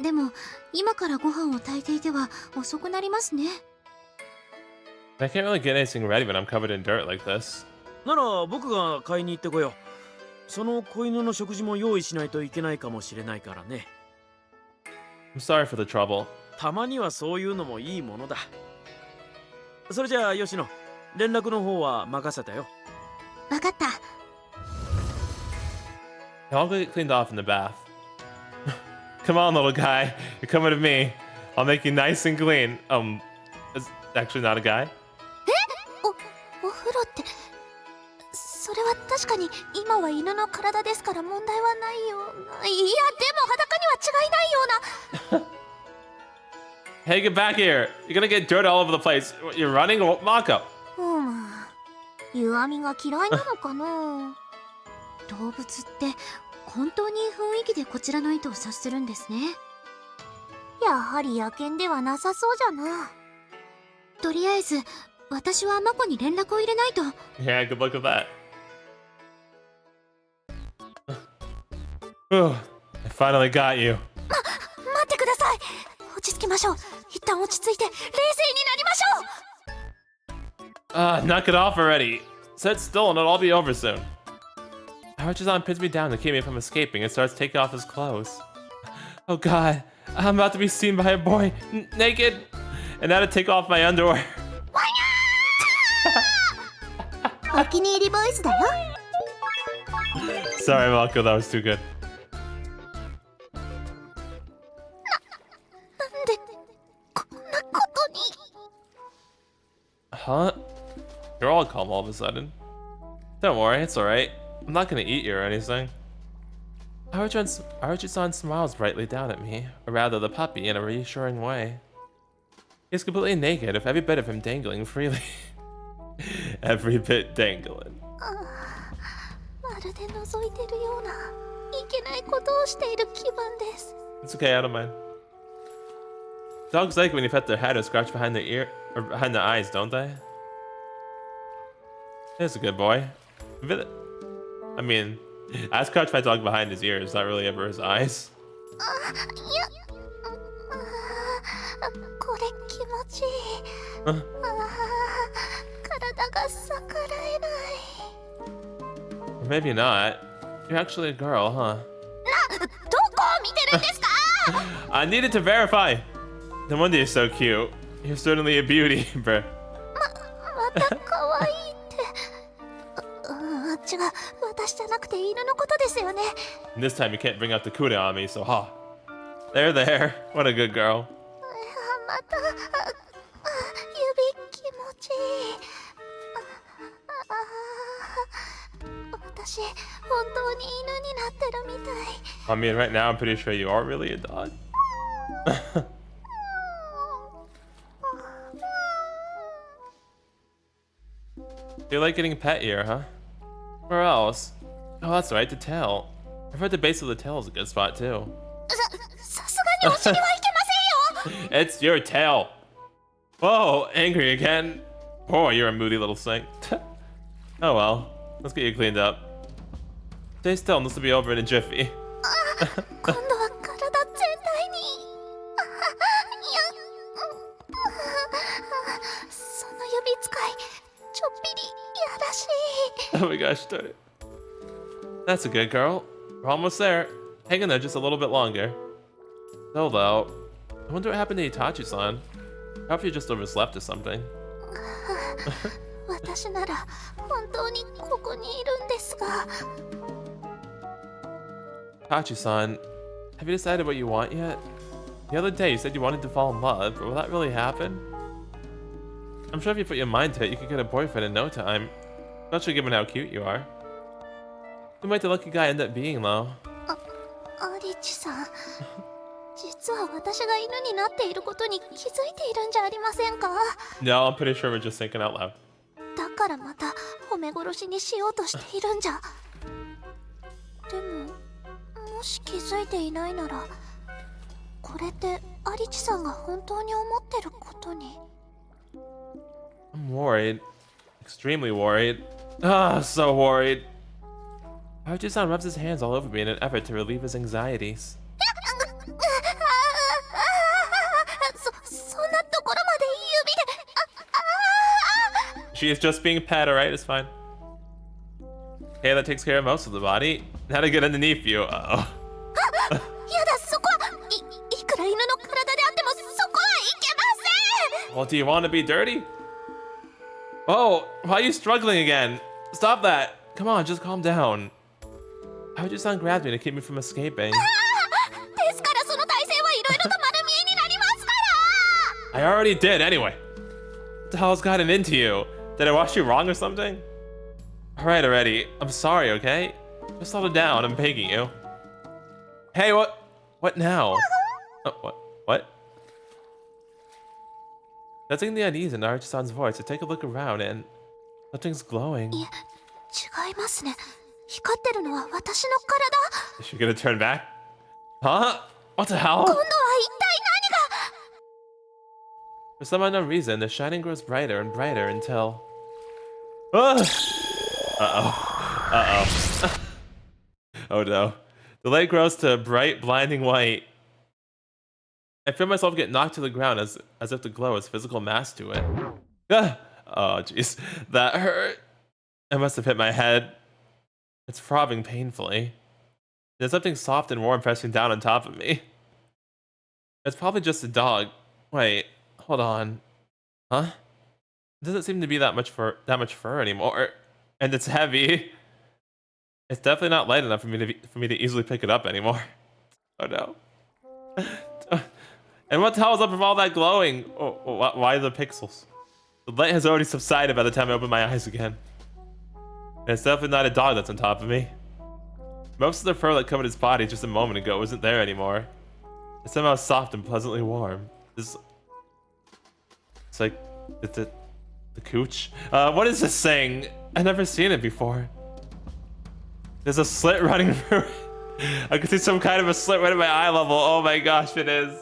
でも今からご飯を炊いていては遅くなりますね。 I can't really get anything ready when I'm covered in dirt like this. なら僕が買いに行ってこよう。その子犬の食事も用意しないといけないかもしれないからね。I'm sorry for the trouble. たまにはそういうのもいいものだ。それじゃあ吉野、連絡の方は任せたよ。分かった。 I'll get cleaned off in the bath. Come on, little guy. You're coming to me. I'll make you nice and clean. It's actually not a guy. お風呂って、それは確かに今は犬の体ですから問題はないような。いや、でも裸には違いないような。 Hey, get back here. You're gonna get dirt all over the place. You're running? Mako. 弱みが嫌いなのかな。動物って本当に雰囲気でこちらの意図を察するんですね。やはり野犬ではなさそうじゃな。とりあえず私はマコに連絡を入れないと。 Yeah, good luck with that. I finally got you. 待ってください。落ち着きましょう。一旦落ち着いて冷静になりましょう。 Knock it off already. Sit still and it'll all be over soon. Haruchi-san pins me down to keep me from escaping and starts taking off his clothes. Oh god, I'm about to be seen by a boy, naked, and now to take off my underwear. お気に入りボイスだよ。 Sorry, Mako, that was too good. なんでこんなことに。 Huh? You're all calm all of a sudden. Don't worry, it's alright. I'm not gonna eat you or anything. Haruchi-san smiles brightly down at me, or rather the puppy, in a reassuring way. He's completely naked, with every bit of him dangling freely. Every bit dangling. まるで覗いてるような、いけないことをしている気分です。 It's okay, I don't mind. Dogs like when you pet their head or scratch behind their ear or behind their eyes, don't they? He's a good boy. I mean, I scratch my dog behind his ears, not really ever his eyes. いや、これ気持ちいい。体が逆らえない。 Or maybe not. You're actually a girl, huh? どこを見てるんですか？ I needed to verify. No wonder you're so cute. You're certainly a beauty, bruh. また可愛いって。違う、私じゃなくて犬のことですよね。 And this time you can't bring out the kude on me, so ha. There, there. What a good girl. また指気持ちいい。私本当に犬になってるみたい。 I mean, right now I'm pretty sure you are really a dog. You like getting pet here, huh? Where else? Oh, that's right, the tail. I've heard the base of the tail is a good spot too. さすがにお尻はいけませんよ。 It's your tail. Whoa, angry again. Oh, you're a moody little thing. Oh well, let's get you cleaned up. Stay still and this will be over in a jiffy. 今度は体全体に。いや、その指使いちょっぴりやらしい。 Oh my gosh, darn it. That's a good girl. We're almost there. Hang in there just a little bit longer. So though, I wonder what happened to Itachi-san. I hope you just overslept or something. 私なら本当にここにいるんですが。 Itachi-san, have you decided what you want yet? The other day you said you wanted to fall in love, but will that really happen? I'm sure if you put your mind to it, you could get a boyfriend in no time. Especially given how cute you are. Who might the lucky guy end up being, though? アリチさん、実は私が犬になっていることに気づいているんじゃありませんか？ No, I'm pretty sure we're just thinking out loud. だからまた褒め殺しにしようとしているんじゃ。でも、もし気づいていないなら、これってアリチさんが本当に思ってることに。 I'm worried. Extremely worried. Ah, so worried. Haruchi-san rubs his hands all over me in an effort to relieve his anxieties. She is just being pet, alright? It's fine. Okay, that takes care of most of the body. Now to get underneath you. Uh-oh. やだ、そこはいくら犬の体であってもそこはいけません。 Well, do you want to be dirty? Oh, why are you struggling again? Stop that. Come on, just calm down. How would you son grab me to keep me from escaping? ですからその体勢はいろいろと丸見えになりますから。 I already did anyway. What the hell's gotten into you? Did I wash you wrong or something? Alright already. I'm sorry, okay? Just settle down, I'm begging you. Hey, what? What now? Oh, what? Sensing the unease in Arichi-san's voice, I take a look around and something's glowing. いえ、違いますね。光ってるのは私の体。 Is she gonna turn back? Huh? What the hell? 今度は一体何が。 For some unknown reason, the shining grows brighter and brighter until... Ah! Uh-oh. Uh-oh. Oh no. The light grows to bright, blinding white. I feel myself get knocked to the ground as if the glow has physical mass to it. Ah! Oh, jeez. That hurt. I must have hit my head. It's throbbing painfully. There's something soft and warm pressing down on top of me. It's probably just a dog. Wait, hold on. Huh? It doesn't seem to be that much fur anymore. And it's heavy. It's definitely not light enough for me to easily pick it up anymore. Oh no. And what the hell is up with all that glowing? Oh, why the pixels? The light has already subsided by the time I open my eyes again. And it's definitely not a dog that's on top of me. Most of the fur that covered his body just a moment ago isn't there anymore. It's somehow soft and pleasantly warm. It's like the cooch. What is this thing? I've never seen it before. There's a slit running through it. I can see some kind of a slit right at my eye level. Oh my gosh, it is.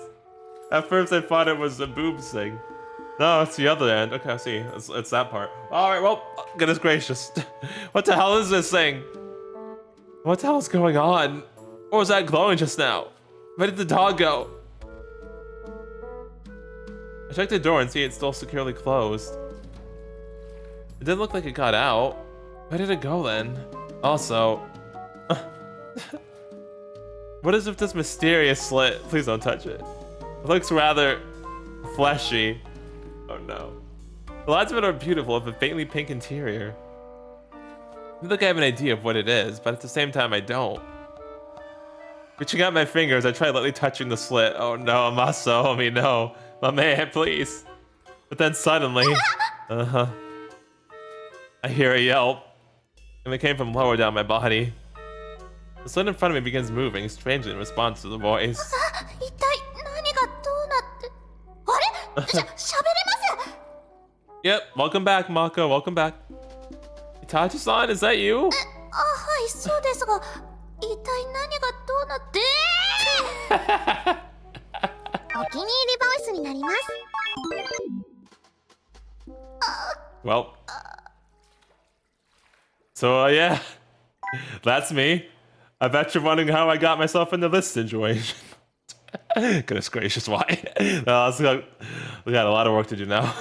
At first I thought it was a boobs thing. No, it's the other end. Okay, I see. It's that part. Alright, well, goodness gracious. What the hell is this thing? What the hell is going on? What was that glowing just now? Where did the dog go? I checked the door and see it's still securely closed. It didn't look like it got out. Where did it go then? Also, what is with this mysterious slit? Please don't touch it. It looks rather fleshy. Oh no. The lines of it are beautiful with a faintly pink interior. I feel like I have an idea of what it is, but at the same time I don't. Reaching out my fingers, I try lightly touching the slit. Oh no, Masomi, no. My man, please. But then suddenly, I hear a yelp. And it came from lower down my body. The slit in front of me begins moving strangely in response to the voice. 一体何がどうなって。あれ？喋れます。 Yep, welcome back, Mako. Welcome back. Itachi-san, is that you? はい、そうですが、一体何がどうなって。お気に入りボイスになります。 Well. So, yeah. That's me. I bet you're wondering how I got myself into this situation. Goodness gracious, why? We got a lot of work to do now.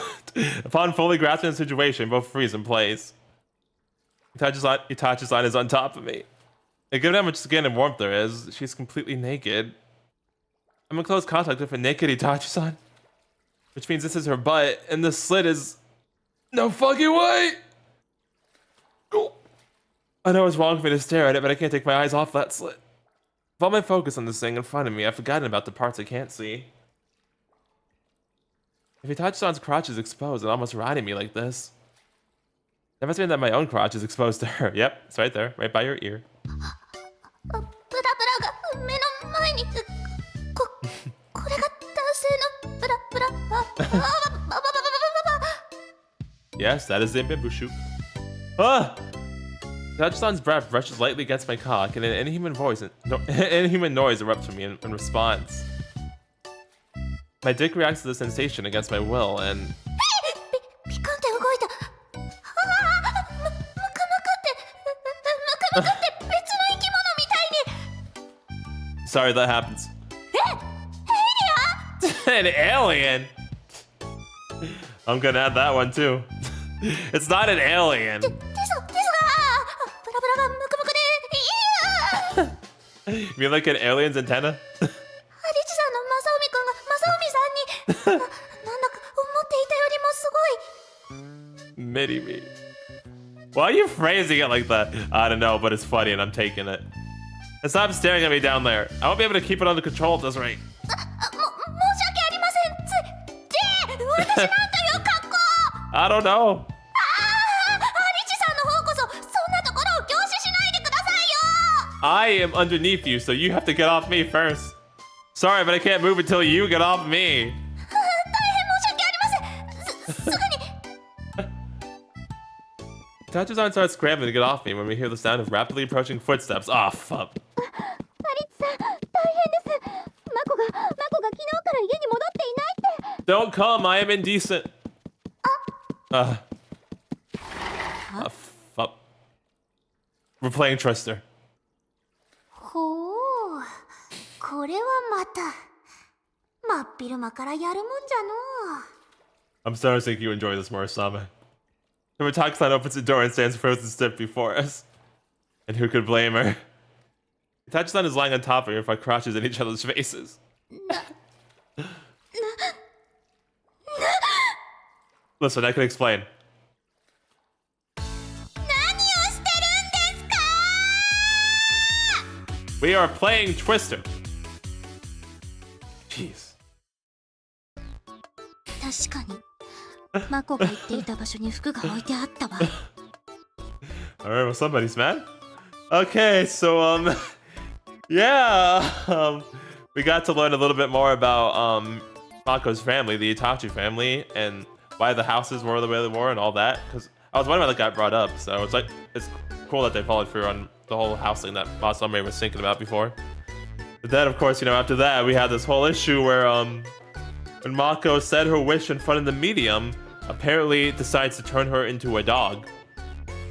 Upon fully grasping the situation, both freeze in place. Itachi-san is on top of me. And given how much skin and warmth there is, she's completely naked. I'm in close contact with a naked Itachi-san. Which means this is her butt, and the slit is... No fucking way! Oh. I know it's wrong for me to stare at it, but I can't take my eyes off that slit. With all my focus on this thing in front of me, I've forgotten about the parts I can't see. If Itachi-san's crotch is exposed and almost riding me like this, that must mean that my own crotch is exposed to her. Yep, it's right there, right by your ear. ブラブラが目の前に。これが男性のブラブラ。Yes, that is the bamboo shoot. Ah! Itachi-san's breath brushes lightly against my cock, and an inhuman noise erupts from me in response. My dick reacts to the sensation against my will, and... ピカンって動いた。ムカムカって別の生き物みたいに。 Sorry that happens. An alien? I'm gonna add that one too. It's not an alien. ですが、ブラブラがムクムクで、You mean like an alien's antenna? アリチさんのマサオミくんがマサオミさんになんだか思っていたよりもすごい。 Mini me. Why are you phrasing it like that? I don't know, but it's funny and I'm taking it. And stop staring at me down there. I won't be able to keep it under control at this rate. 申し訳ありません。私なんという格好。 I don't know. アリチさんの方こそそんなところを凝視しないでくださいよ。 I am underneath you, so you have to get off me first. Sorry, but I can't move until you get off me. 大変申し訳ありません。すぐに。 Tachizan starts scrambling to get off me when we hear the sound of rapidly approaching footsteps. Ah, fuck. アリチさん、大変です。マコが昨日から家に戻っていないって。 Don't come, I am indecent. Fuck. We're playing Twister. ほう、これはまた真っ昼間からやるもんじゃのう。 I'm starting to think you enjoy this, Murasamemaru. The Takusan opens the door and stands frozen stiff before us. And who could blame her? Takusan is lying on top of her if I crouches in each other's faces. Listen, I can explain. 何をしてるんですか？ We are playing Twister. Jeez. 確かにマコが言っていた場所に服が置いてあったわ。 Alright, well, somebody's mad. Okay, so, yeah, we got to learn a little bit more about, Mako's family, the Itachi family, and why the houses were the way they were and all that, because I was wondering why that got brought up, so it's like, it's cool that they followed through on the whole house thing that Masomi was thinking about before. But then, of course, you know, after that, we had this whole issue where, when Mako said her wish in front of the medium, apparently it decides to turn her into a dog.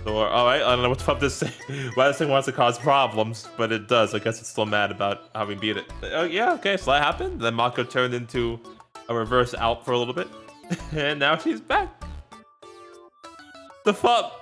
So, alright, I don't know what the fuck this thing, why this thing wants to cause problems, but it does. I guess it's still mad about how we beat it. Oh, yeah, okay, so that happened. Then Mako turned into a reverse Alp for a little bit. And now she's back. The fuck?